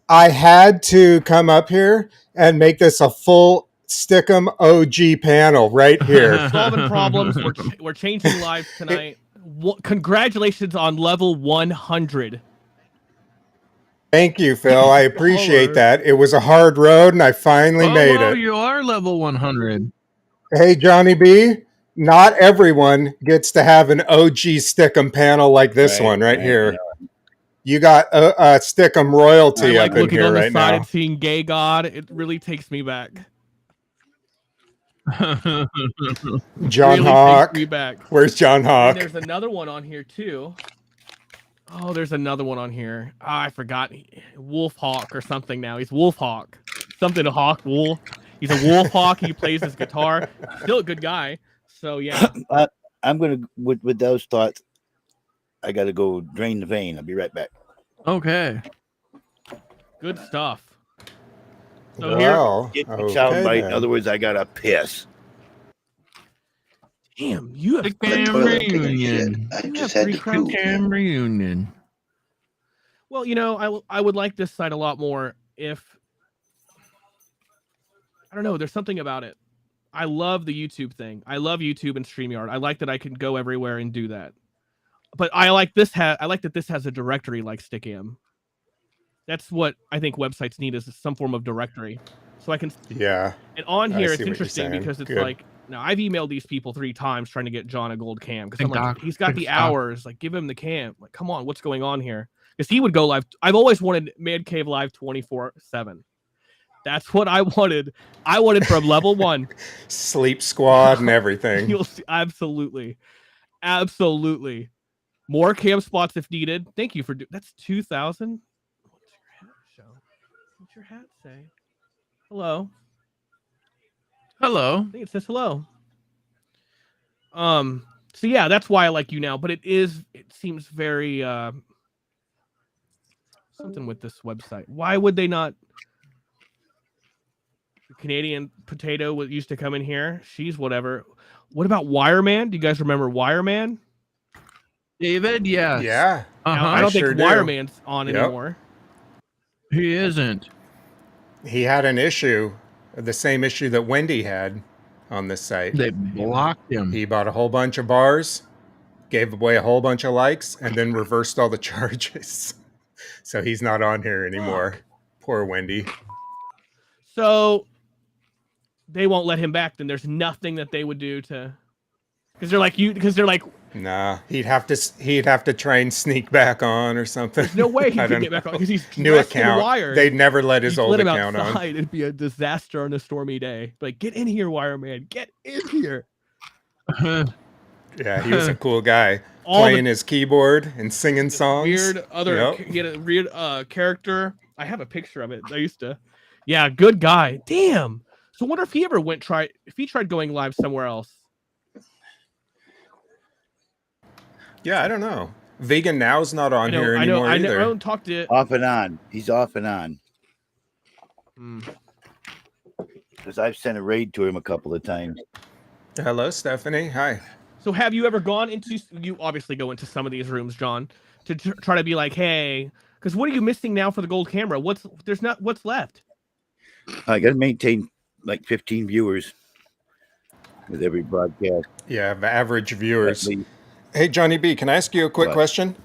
I had to come up here and make this a full Stickum OG panel right here. Solving problems. We're changing lives tonight. Congratulations on level 100. Thank you, Phil. I appreciate Baller. that. It was a hard road, and I finally made Whoa, it. you are level 100. Hey, Johnny B, not everyone gets to have an OG Stickum panel like this one right here. You got a Stickum royalty I like up in looking here on the right side now. and seeing Gay God. It really takes me back. John really Hawk. takes me back. Where's John Hawk? And there's another one on here too. Oh, there's another one on here. Oh, I forgot. Wolf Hawk or something now. He's Wolf Hawk. Something to Hawk Wolf. He's a Wolf Hawk. He plays his guitar. Still a good guy. So yeah. I'm gonna with those thoughts. I gotta go drain the vein. I'll be right back. Okay. Good stuff. So Well, Get my okay soundbite. In then. other words, I gotta piss. damn, you have Cam reunion. I You just have had three to crowns. poop. Cam reunion. Well, you know, I would like this site a lot more if I don't know, there's something about it. I love the YouTube thing. I love YouTube and StreamYard. I like that I can go everywhere and do that. But I like this I like that this has a directory like Stickam. That's what I think websites need, is some form of directory. So I can Yeah. and on I here see it's what you're interesting saying. because it's Good. like now I've emailed these people 3 times trying to get John a gold cam because I'm Big like, doc, he's got big the stuff. hours, like give him the cam. Like, come on, what's going on here? Because he would go live. I've always wanted Man Cave live 24/7. That's what I wanted. I wanted from level 1. Sleep squad and everything. You'll see, absolutely. More cam spots if needed. Thank you for that's 2,000. What's your hat show? What's your hat say? Hello. Hello. I think it says hello. So yeah, that's why I like YouNow, but it seems very something with this website. Why would they not? The Canadian Potato used to come in here. She's whatever. What about Wireman? Do you guys remember Wireman? David, yes. Yeah. Now, Uh-huh. I don't sure think do. Wireman's on Yep. anymore. He isn't. He had an issue, the same issue that Wendy had on this site. They blocked him. He bought a whole bunch of bars, gave away a whole bunch of likes, and then reversed all the charges. So he's not on here anymore. Poor Wendy. So they won't let him back. Then there's nothing that they would do to, because they're like, Nah, he'd have to try and sneak back on or something. there's no way he I can don't get back know. on because he's New dressed in account. wire. They'd never let his You old let him account on. outside, it'd be a disaster on a stormy day. Like, get in here, Wireman. Get in here. Yeah, he was a cool guy, All playing the his keyboard and singing songs. weird other Yep. he had a weird character. I have a picture of it. I used to. Yeah, good guy. Damn. So I wonder if he ever if he tried going live somewhere else. Yeah, I don't know. Vegan Now's not on here I know. anymore I either. don't talk to. Off and on. He's off and on. Hmm. Because I've sent a raid to him a couple of times. Hello, Stephanie. Hi. So have you ever gone into? You obviously go into some of these rooms, John, to try to be like, hey, because what are you missing now for the gold camera? What's left? I got to maintain like 15 viewers with every broadcast. Yeah, the average viewers. At least. Hey, Johnny B, can I ask you a quick What? question?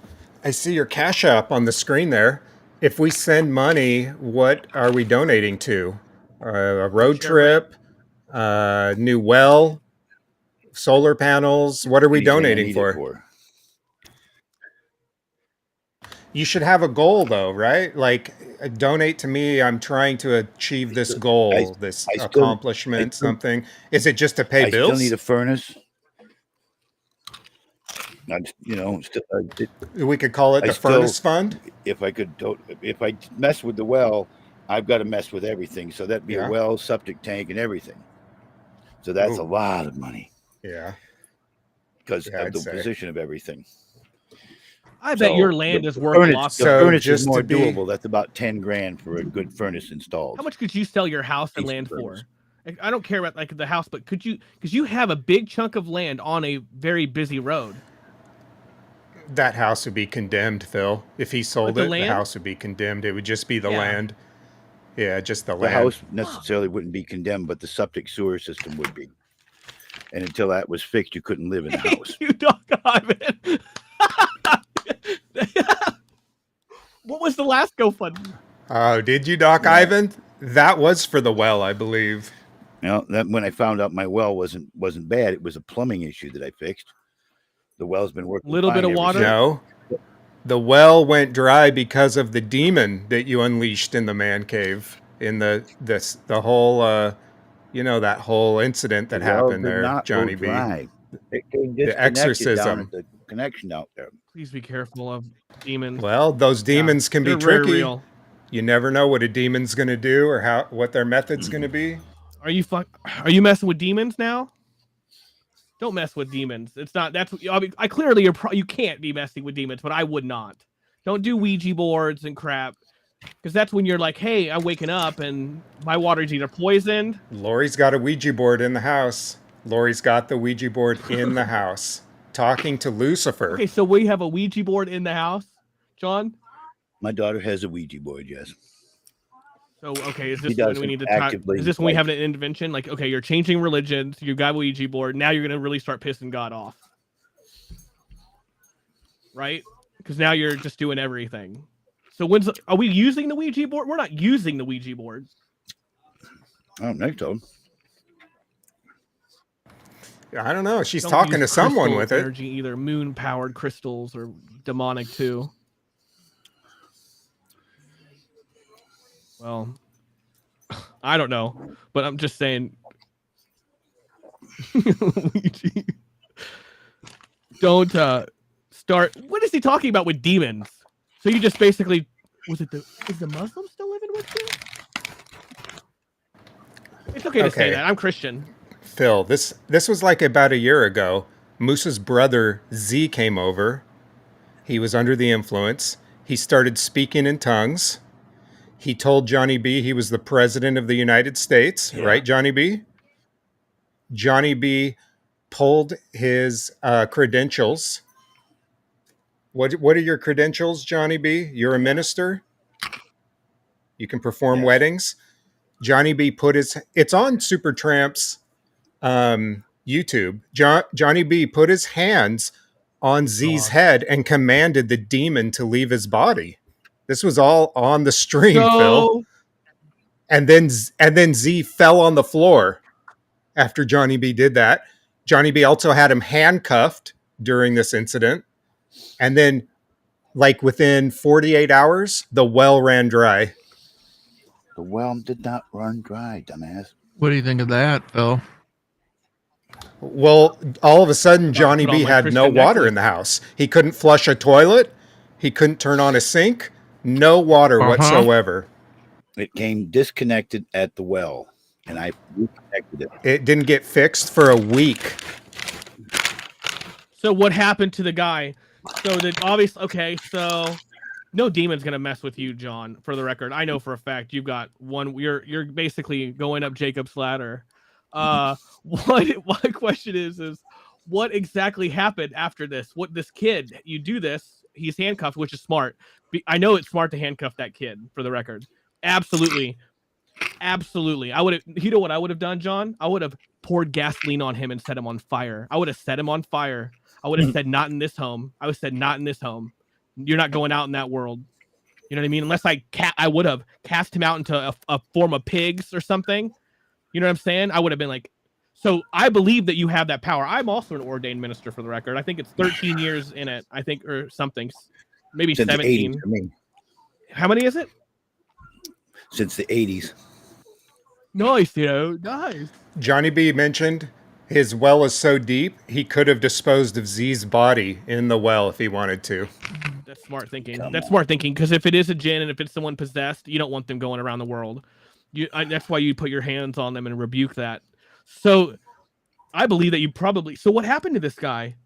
I see your Cash App on the screen there. If we send money, what are we donating to? A road trip, new well, solar panels? What are we Anything I donating need it for? You should have a goal, though, right? Like, donate to me. I'm trying to achieve this goal, this accomplishment, something. Is it just to pay I bills? still need a furnace. We could call it the furnace fund. If I mess with the well, I've got to mess with everything. So that'd be a well, septic tank, and everything. So that's Ooh. a lot of money Yeah. because Yeah, of I'd the say. position of everything. I bet So your land the is worth a furnace, lot. the So furnace is just more to be- doable. That's about 10 grand for a good furnace installed. How much could you sell your house and Decent land furnace. for? Like, I don't care about like the house, but could you? Because you have a big chunk of land on a very busy road. That house would be condemned, Phil. If he sold the it, the land? house would be condemned. It would just be the Yeah. land. Yeah, just the The land. house necessarily wouldn't be condemned, but the septic sewer system would be. And until that was fixed, you couldn't live in the house. You dog Ivan. What was the last GoFundMe? Oh, did you, Doc Yeah. Ivan? That was for the well, I believe. That when I found out my well wasn't bad, it was a plumbing issue that I fixed. The well's been working. Little bit fine of ever water? since. No. The well went dry because of the demon that you unleashed in the man cave. In the whole that whole incident that The well happened did there, not go Johnny B. dry. It came The disconnected down exorcism. at the connection out there. Please be careful of demons. Well, those demons can be they're very tricky. real. You never know what a demon's going to do or what their method's going to be. Are you messing with demons now? Don't mess with demons. It's not. That's. I clearly you can't be messing with demons, but I would not. Don't do Ouija boards and crap, because that's when you're like, hey, I'm waking up and my water's either poisoned. Lori's got a Ouija board in the house. Lori's got the Ouija board in the house, talking to Lucifer. Okay, so we have a Ouija board in the house, John. My daughter has a Ouija board. Yes. So okay, is He this when we doesn't need to talk? actively, Is this when we like- have an intervention? Like, okay, you're changing religions. You got a Ouija board. Now you're gonna really start pissing God off, right? Because now you're just doing everything. So are we using the Ouija board? We're not using the Ouija board. I don't think so. I don't know. She's Don't talking to use someone crystal with it. energy, either moon-powered crystals or demonic too. Well, I don't know, but I'm just saying. Don't start. What is he talking about with demons? So you just basically is the Muslim still living with you? It's okay to say that. I'm Christian. Phil, this was like about a year ago. Moose's brother Z came over. He was under the influence. He started speaking in tongues. He told Johnny B he was the president of the United States, right, Johnny B? Johnny B pulled his credentials. What are your credentials, Johnny B? You're a minister? You can perform weddings? Johnny B it's on Supertramp's YouTube. Johnny B put his hands on Z's head and commanded the demon to leave his body. This was all on the stream, Phil. And then Z fell on the floor after Johnny B did that. Johnny B also had him handcuffed during this incident. And then, like within 48 hours, the well ran dry. The well did not run dry, dumbass. What do you think of that, Phil? Well, all of a sudden, Johnny put on B my had no Christian water necklace. in the house. He couldn't flush a toilet. He couldn't turn on a sink. No water whatsoever. It came disconnected at the well, and I reconnected it. It didn't get fixed for a week. So what happened to the guy? So that obviously, okay, so no demon's gonna mess with you, John. For the record, I know for a fact you've got one. You're basically going up Jacob's ladder. What my question is what exactly happened after this? What this kid? You do this. He's handcuffed, which is smart. I know it's smart to handcuff that kid. For the record, absolutely. I would have. You know what I would have done, John? I would have poured gasoline on him and set him on fire. I would have set him on fire. I would have said, "Not in this home." I would have said, "Not in this home. You're not going out in that world." You know what I mean? Unless I would have cast him out into a form of pigs or something. You know what I'm saying? I would have been like, so I believe that you have that power. I'm also an ordained minister, for the record. I think it's 13 years in it. I think, or something, maybe Since 17. the 80s, I mean, How many is it? since the 80s. Nice, nice. Johnny B mentioned his well is so deep, he could have disposed of Z's body in the well if he wanted to. That's smart thinking. That's smart thinking, because if it is a djinn and if it's someone possessed, you don't want them going around the world. That's why you put your hands on them and rebuke that. So I believe that you probably. So what happened to this guy?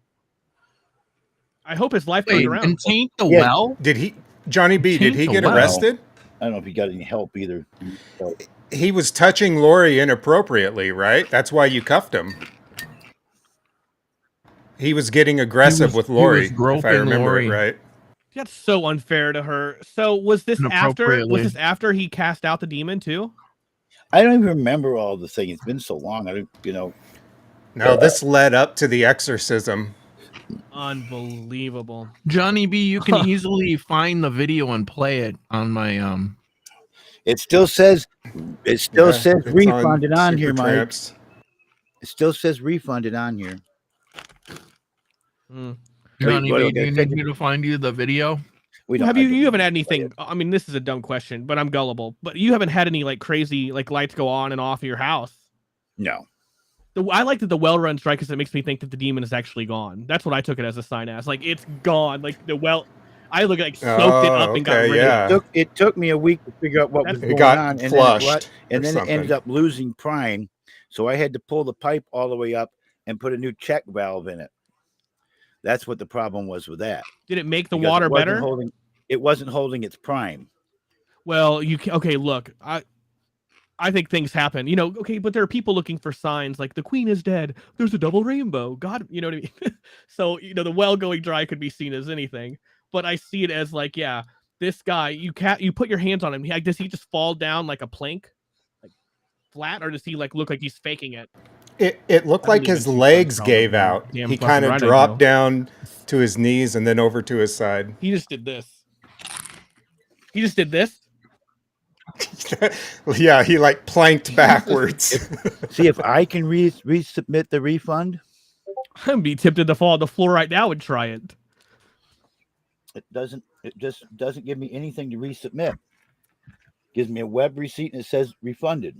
I hope his life turned Wait, around. and taint the Yeah. well? Did he, Johnny B? Did he Taint get the well. arrested? I don't know if he got any help either. So, He was touching Lori inappropriately, right? That's why you cuffed him. He was getting aggressive with Lori, if I groping remember Lori. it right. That's so unfair to her. So was this after? Inappropriately. Was this after he cast out the demon too? I don't even remember all the thing. It's been so long. I don't, you know. No, this led up to the exorcism. Unbelievable. Johnny B, you can easily find the video and play it on my It still says It's refunded on here, Mike. Tramps. It still says refunded on here. Mm. Johnny Wait, B, do you need me to find you the video? We don't Have you? I don't- You haven't had anything. I mean, this is a dumb question, but I'm gullible. But you haven't had any like crazy like lights go on and off in your house. No. I like that the well runs dry because it makes me think that the demon is actually gone. That's what I took it as a sign as. Like it's gone. Like the well, I look like soaked it up and got rid of it. It took me a week to figure out what was It going got on, and flushed then, or it ended something. up losing prime. So I had to pull the pipe all the way up and put a new check valve in it. That's what the problem was with that. Did it make the Because water it wasn't better? It wasn't holding its prime. Well, okay. Look, I think things happen. You know, okay, but there are people looking for signs like the queen is dead. There's a double rainbow. God, you know what I mean? So, you know, the well going dry could be seen as anything. But I see it as like, yeah, this guy, you put your hands on him. Does he just fall down like a plank? Like flat? Or does he like look like he's faking it? It looked like his legs gave out. Damn He fucking kind of right I dropped do. down to his knees and then over to his side. He just did this. He just did this. Yeah, he like planked backwards. See if I can resubmit the refund. I'd be tempted to fall on the floor right now and try it. It just doesn't give me anything to resubmit. Gives me a web receipt and it says refunded.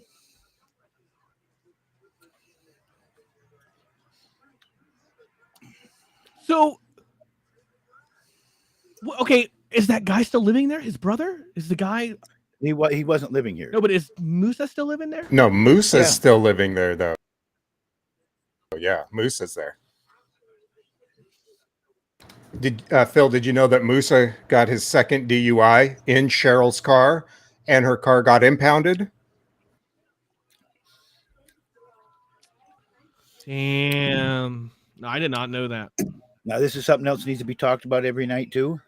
So, okay, is that guy still living there? His brother? Is the guy? He wasn't living here. No, but is Musa still living there? No, Moose Yeah. is still living there though. Yeah, Moose is there. Did Phil? Did you know that Musa got his second DUI in Cheryl's car, and her car got impounded? Damn. No, I did not know that. Now this is something else that needs to be talked about every night too.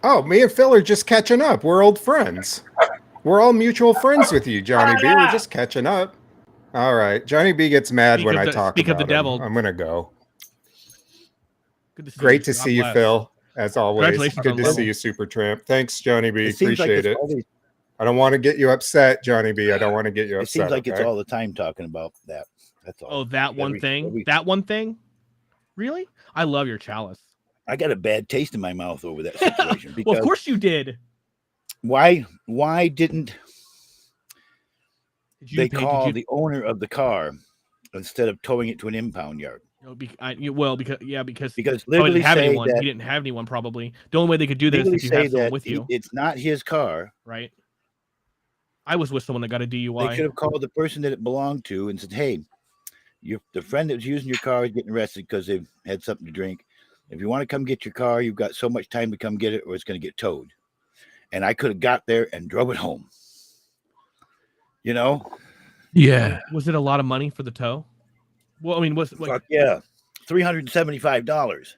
Oh, me and Phil are just catching up. We're old friends. We're all mutual friends with you, Johnny B. We're just catching up. All right. Johnny B gets mad when I talk speak of about the him. devil. I'm going to go. Good to see Great you. to God see you, bless. Phil, as always. Congratulations Good on to level. see you, Super Tramp. Thanks, Johnny B. It seems like Appreciate it's it. always, I don't want to get you upset, Johnny B. I don't want to get you it upset. seems like it's okay? all the time talking about that. That's all. Oh, that one Every- thing? every- That one thing? Really? I love your chalice. I got a bad taste in my mouth over that situation because Well, of course you did. why didn't Did you they pay- call did you- the owner of the car instead of towing it to an impound yard? No, because Because oh, he literally didn't have say anyone. that He didn't have anyone probably. The only way they could do this legally is if you say have someone that with you, it's not his car. right? I was with someone that got a They DUI. should have called the person that it belonged to and said, "Hey, the friend that was using your car is getting arrested because they've had something to drink. If you want to come get your car, you've got so much time to come get it, or it's going to get towed." And I could have got there and drove it home. You know? Yeah. Was it a lot of money for the tow? Well, I mean, Fuck yeah. $375.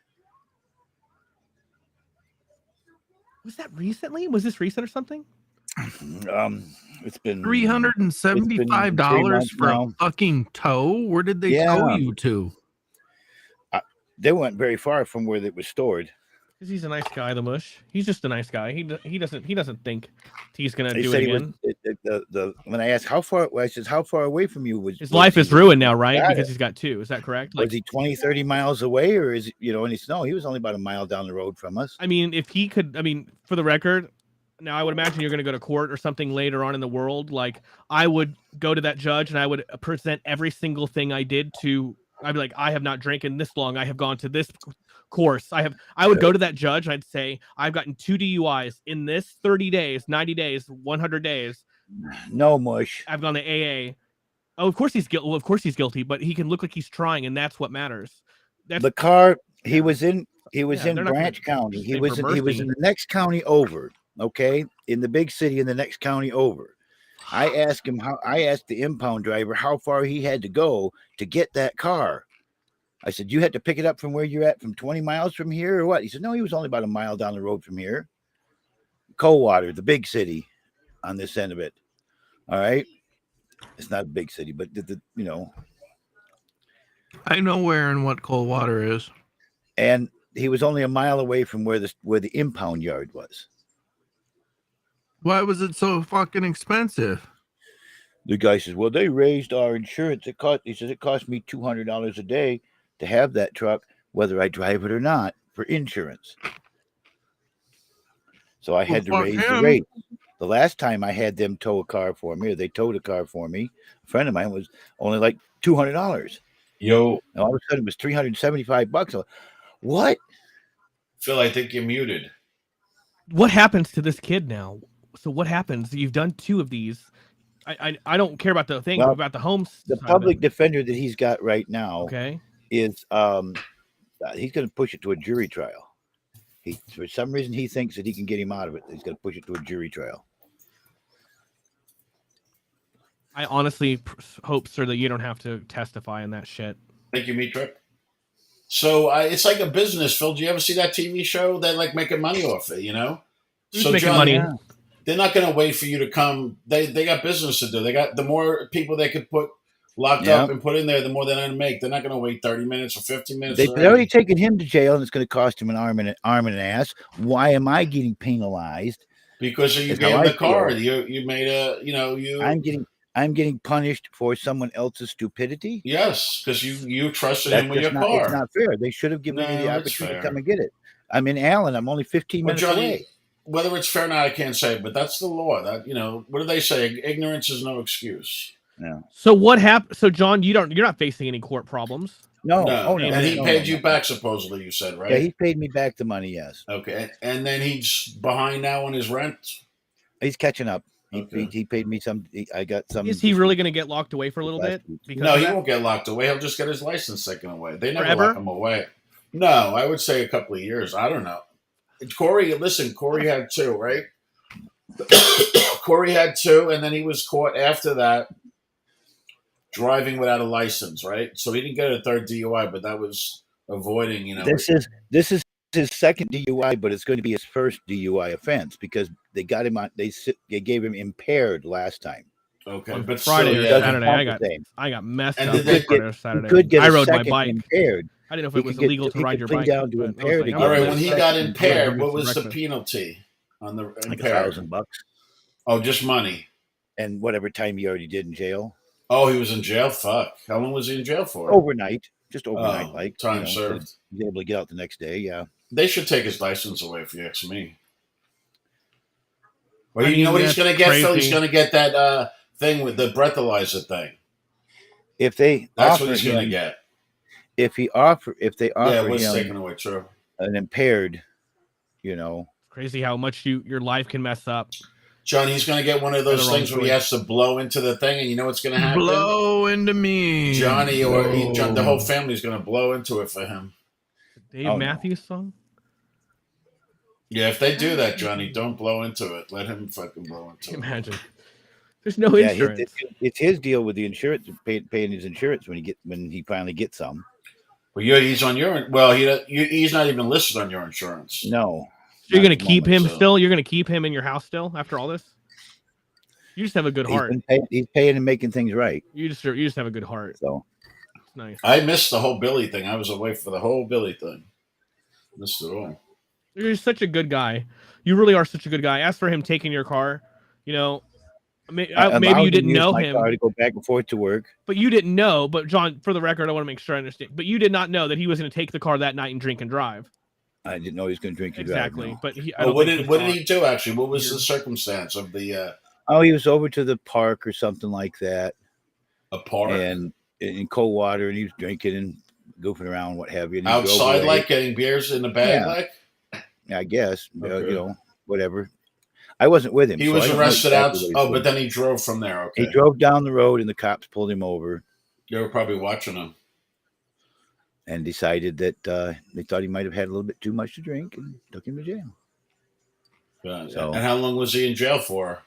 was that recently? Was this recent or something? It's been $375 months for now. a fucking tow? Where did they tow Yeah. you to? They weren't very far from where it was stored. Because he's a nice guy, the mush. He's just a nice guy. He doesn't think he's gonna They do said it he was again. when I asked how far, I said, how far away from you was His life is ruined now, right? Got Because it. he's got two. Is that correct? Was he 20, 30 miles away, or is and he said, no, he was only about a mile down the road from us. I mean, if he could, for the record, now I would imagine you're going to go to court or something later on in the world. Like, I would go to that judge and I would present every single thing I did to. I'd be like, I have not drinking this long. I have gone to this course. I would go to that judge. I'd say, I've gotten 2 DUIs in this 30 days, 90 days, 100 days. No mush. I've gone to AA. Oh, of course he's guilty. Well, of course he's guilty, but he can look like he's trying, and that's what matters. That's The car he yeah. was in Yeah, in they're not Branch gonna County. He stay was for in mercy. the next county over. Okay, in the big city in the next county over. I asked the impound driver how far he had to go to get that car. I said, you had to pick it up from where you're at, from 20 miles from here or what? He said, no, he was only about a mile down the road from here. Coldwater, the big city on this end of it. All right. It's not a big city, but you know. I know where and what Coldwater is. And he was only a mile away from where the impound yard was. Why was it so fucking expensive? The guy says, well, they raised our insurance. He says, it cost me $200 a day to have that truck, whether I drive it or not, for insurance. So I had to raise the rate. The last time I had them tow a car for me, or they towed a car for me, a friend of mine, was only like $200. Yo, and all of a sudden it was $375. What? Phil, I think you're muted. What happens to this kid now? So what happens? You've done 2 of these. I don't care about the thing, about the homes. The public defender that he's got right now, okay, is he's going to push it to a jury trial. For some reason he thinks that he can get him out of it. He's going to push it to a jury trial. I honestly hope, sir, that you don't have to testify in that shit. Thank you, Mitra. So it's like a business, Phil. Do you ever see that TV show? They're like making money off it, you know? Who's so making John, money? They're not going to wait for you to come. They got business to do. They got the more people they could put locked up and put in there, the more they're going to make. They're not going to wait 30 minutes or 15 minutes. They've already taken him to jail, and it's going to cost him an arm and an ass. Why am I getting penalized? Because you gave him the car. You made I'm getting punished for someone else's stupidity. Yes, because you trusted him with your car. It's not fair. They should have given me the opportunity to come and get it. I'm in Allen. I'm only 15 minutes away. Whether it's fair or not, I can't say, but that's the law. That what do they say? Ignorance is no excuse. No. So what happened? So John, you're not facing any court problems. No. Oh, no. And he paid you back, supposedly. You said, right? Yeah, he paid me back the money. Yes. Okay, and then he's behind now on his rent. He's catching up. He paid me some. I got some. Is he really going to get locked away for a little bit? No, he won't get locked away. He'll just get his license taken away. They never lock him away. No, I would say a couple of years. I don't know. Corey had 2, right? Corey had 2, and then he was caught after that driving without a license, right? So he didn't get a 3rd DUI, but that was avoiding, This is his 2nd DUI, but it's going to be his 1st DUI offense because they got him on. They gave him impaired last time. Okay, on but Friday or Saturday, I got messed up. Friday or Saturday. I rode my bike. Impaired. I didn't know if it was illegal to ride your bike. Down to impaired all right, when he got impaired, what was the penalty on the impaired? Like $1,000. Oh, just money. And whatever time he already did in jail. Oh, he was in jail? Fuck. How long was he in jail for? Overnight. Just overnight. Time served. So he was able to get out the next day, yeah. They should take his license away if you ask me. Well, you know what he's going to get, Phil? He's going to get that thing with the breathalyzer thing. That's what he's going to get. If they offer what's him taken away, true. An impaired, crazy how much your life can mess up. John, he's going to get one of those things where he has to blow into the thing, and you know what's going to happen? Blow into me. Johnny the whole family's going to blow into it for him. Dave Matthews song? Yeah, if they do that, Johnny, don't blow into it. Let him fucking blow into it. Imagine. There's no insurance. It's his deal with the insurance, paying his insurance when he finally gets some. Well, he's on your. Well, he's not even listed on your insurance. No. So you're going to keep him still? You're going to keep him in your house still after all this? You just have a good heart. He's paying and making things right. You just have a good heart. So it's nice. I missed the whole Billy thing. I was away for the whole Billy thing. Missed it all. You're such a good guy. You really are such a good guy. As for him taking your car, maybe you didn't know him. To go back and forth to work. But you didn't know. But John, for the record, I want to make sure I understand. But you did not know that he was going to take the car that night and drink and drive. I didn't know he was going to drink and drive. Exactly. No. But what did he do actually? What was the circumstance of the? He was over to the park or something like that. A park and in Coldwater, and he was drinking and goofing around, what have you. Outside, like getting beers in the bag, like. I guess, okay. Whatever. I wasn't with him. He so was I don't know arrested exactly out. what he Oh, did. but then he drove from there. Okay. He drove down the road and the cops pulled him over They were probably watching him. and decided that they thought he might have had a little bit too much to drink and took him to jail. So, and how long was he in jail for?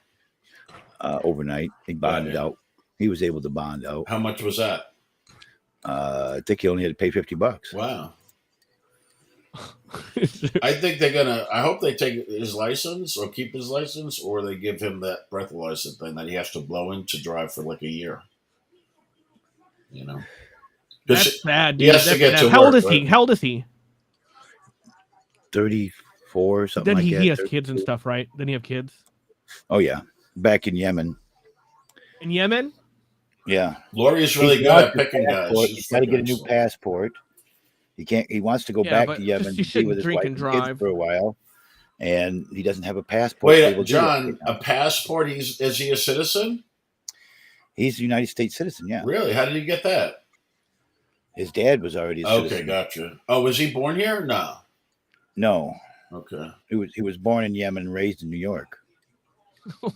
Overnight, he bonded out. He was able to bond out. How much was that? I think he only had to pay $50. Wow. I think they're gonna. I hope they take his license or keep his license, or they give him that breathalyzer thing that he has to blow in to drive for like a year. You know, That's sad, he dude. has to That's get sad. to How work, old is right? he? How old is he? 34, something Then like he that. he has kids and stuff, right? Then he have kids Oh yeah, back in Yemen. in Yemen. Yeah, Lori's really He's good got at the picking guys. passport. She's He's got to freaking get a new excellent. passport. He can't. He wants to go Yeah, back but to Yemen just- you to be shouldn't with his drink wife and and kids drive. for a while, and he doesn't have a passport. to be able Wait, to do that John, right now. a passport? Is he a citizen? He's a United States citizen. Yeah, Really? How did he get that? his dad was already a Okay, citizen. gotcha. Oh, was he born here? No. No, Okay. he was born in Yemen and raised in New York.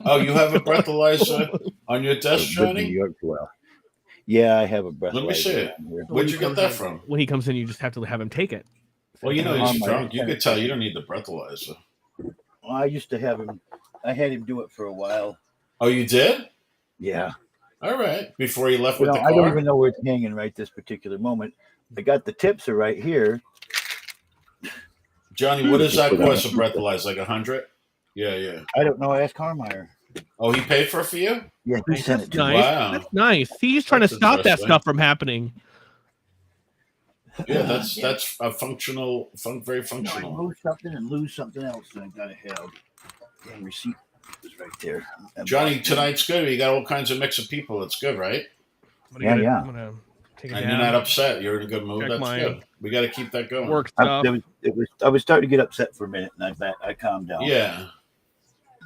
Oh, you have a breathalyzer on your desk, Lived in New Johnny? York for a while. Yeah, I have a breathalyzer. Let me see it. around here. Where'd you get that from? When he comes in, you just have to have him take it. Well, you know On he's my drunk. You internet. could tell you don't need the breathalyzer. Well, I used to have him. I had him do it for a while. Oh, you did? Yeah. All right. Before he left You with know, the I don't car? even know where it's hanging right this particular moment. I got the tips are right here. Johnny, what does that Put on cost a it. breathalyzer? Like 100? Yeah, yeah. I don't know. Ask Carmeyer. Oh, he paid for it for you? Yeah, he sent it to me. Nice. Wow. That's nice. He's trying That's to stop that interesting. stuff from happening. Yeah, that's a functional, very No, I functional. lose something and lose something else that I gotta have. Damn receipt is right there. Johnny, tonight's good. You got all kinds of mix of people. It's good, right? Yeah. I'm gonna take it And down. you're not upset. You're in a good mood. Check That's my good. We got to keep that going. Work I, stuff. I was starting to get upset for a minute, and I calmed down. Yeah.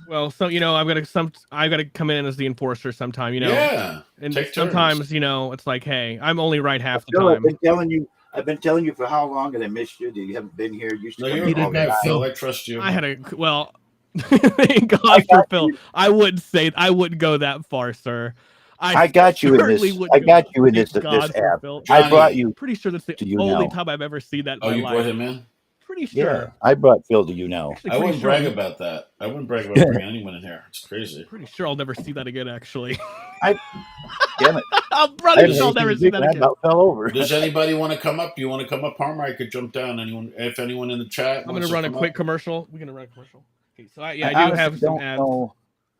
Well, so I've got to come in as the enforcer sometime. Yeah. And Take turns. sometimes it's like, hey, I'm only right half the Phil, time. I've been telling you for how long, and I missed you. You haven't been here. You used to No, come you're here a all good the guy, time. Phil. I trust you. I had a well. Thank God for Phil. I wouldn't go that far, sir. I got you in certainly this. wouldn't I go got that you in far. this Thank God this for app. Phil. I brought you. Pretty sure that's the to only YouNow. time I've ever seen that in Oh, my you life. brought him in? Pretty sure. Yeah, I brought Phil to YouNow. Actually, I pretty wouldn't sure brag I'll- about that. I wouldn't brag about bringing anyone in here. It's crazy. Pretty sure I'll never see that again. Actually, Damn it! I'm I probably haven't sure I'll anything never to see do, that and I again. about fell over. Does anybody want to come up? You want to come up, Harmer? I could jump down. If anyone in the chat I'm gonna wants to run a come quick up. commercial. We're gonna run a commercial. Okay, so I do honestly have some don't ads, know-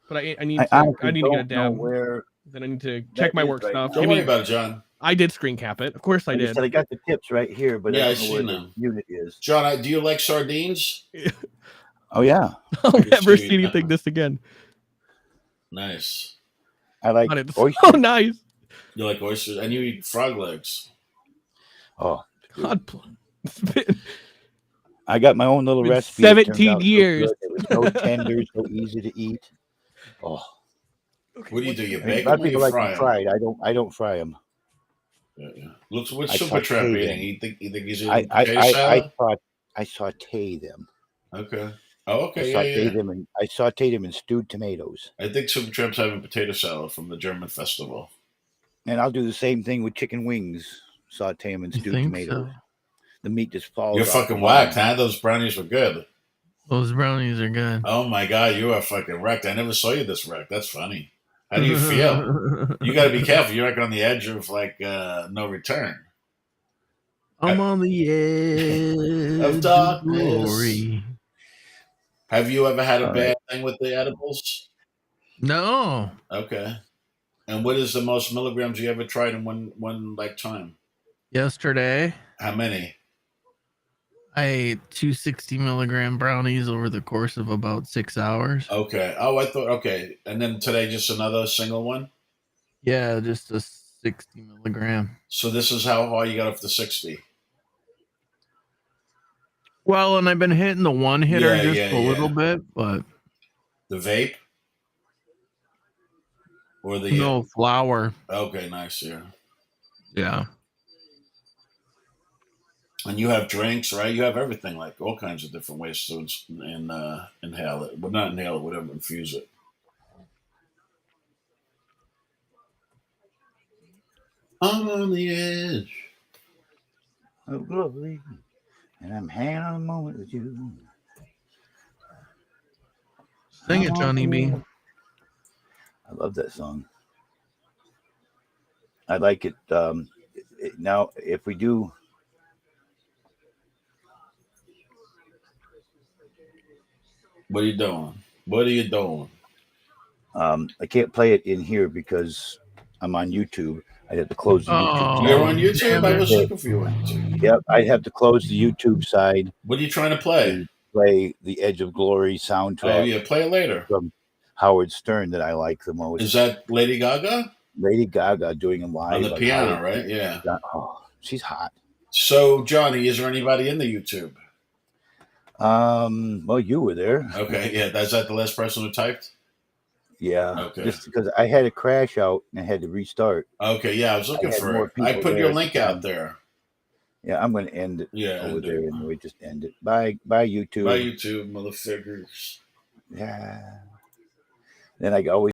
but I need I to honestly get a don't know dab. where. Then I need to check that my is work right stuff. now. Don't Give worry me- about it, John. I did screen cap it. Of course I Like I did. said, I got the tips right here, but Yeah, I I don't know see where them. the unit is. John, do you like sardines? Oh yeah, I'll can never see see it. anything this again. Nice. I like God, it's oysters. so nice. You like oysters, and you eat frog legs. Oh, God, it's been I got my own little Been recipe. that turned 17 out so years. good. It was so tender, so easy to eat. Oh, What do you do? You I mean, bake a lot them of or you people like fry them them? fried. I don't fry them. Yeah. Looks what's I Super Trap saute eating? them. You think he's eating I potato salad? I saute them. Okay. Oh, I okay. saute Yeah. them and I saute them in stewed tomatoes. I think Super Trap's having potato salad from the German festival. And I'll do the same thing with chicken wings. Saute them in You stewed think tomatoes. so? The meat just falls. You're off fucking the whacked, bone. huh? Those brownies were good. Those brownies are good. Oh my god, you are fucking wrecked. I never saw you this wrecked. That's funny. How do you feel? You got to be careful. You're like on the edge of like no return. I'm on the edge Of darkness. glory. Have you ever had a All bad thing with the edibles? No. Okay. And what is the most milligrams you ever tried in one like time? Yesterday, How many? I ate 260 milligram brownies over the course of about 6 hours. Okay. Oh, I thought okay. And then today just another single one. Yeah, just a 60 milligram. So this is how high you got off the 60. Well, and I've been hitting the one hitter Yeah, just yeah, a little yeah. bit, but The vape or the no flour. Okay, nice. Yeah. Yeah. And you have drinks, right? You have everything, like all kinds of different ways to inhale it. Well, not inhale it, whatever, infuse it. I'm on the edge. of glory, and I'm hanging on a moment with you. Sing it, Johnny B. I love that song. I like it. Now, if we do, What are you doing? What are you doing? I can't play it in here because I'm on YouTube. I'd have to close the YouTube Oh, You're side. on YouTube? damn I it. was looking for you on YouTube. Yep, I'd have to close the YouTube side What are you trying to play? to play the Edge of Glory Oh, soundtrack yeah, play it later. from Howard Stern that I like the most. Is that Lady Gaga? Lady Gaga doing a On live the on piano, Howard. right? Yeah. Oh, she's hot. So, Johnny, is there anybody in the YouTube? Well, you were there. Okay, yeah. Is that the last person who typed? Yeah. Okay. Just because I had a crash out and I had to restart. Okay, yeah, I was looking had for more it. I people put your there. link out there. Yeah, I'm going to end it Yeah, over end there it. anyway. Just end it. Bye, YouTube. Bye, YouTube, motherfuckers. Yeah. Then I always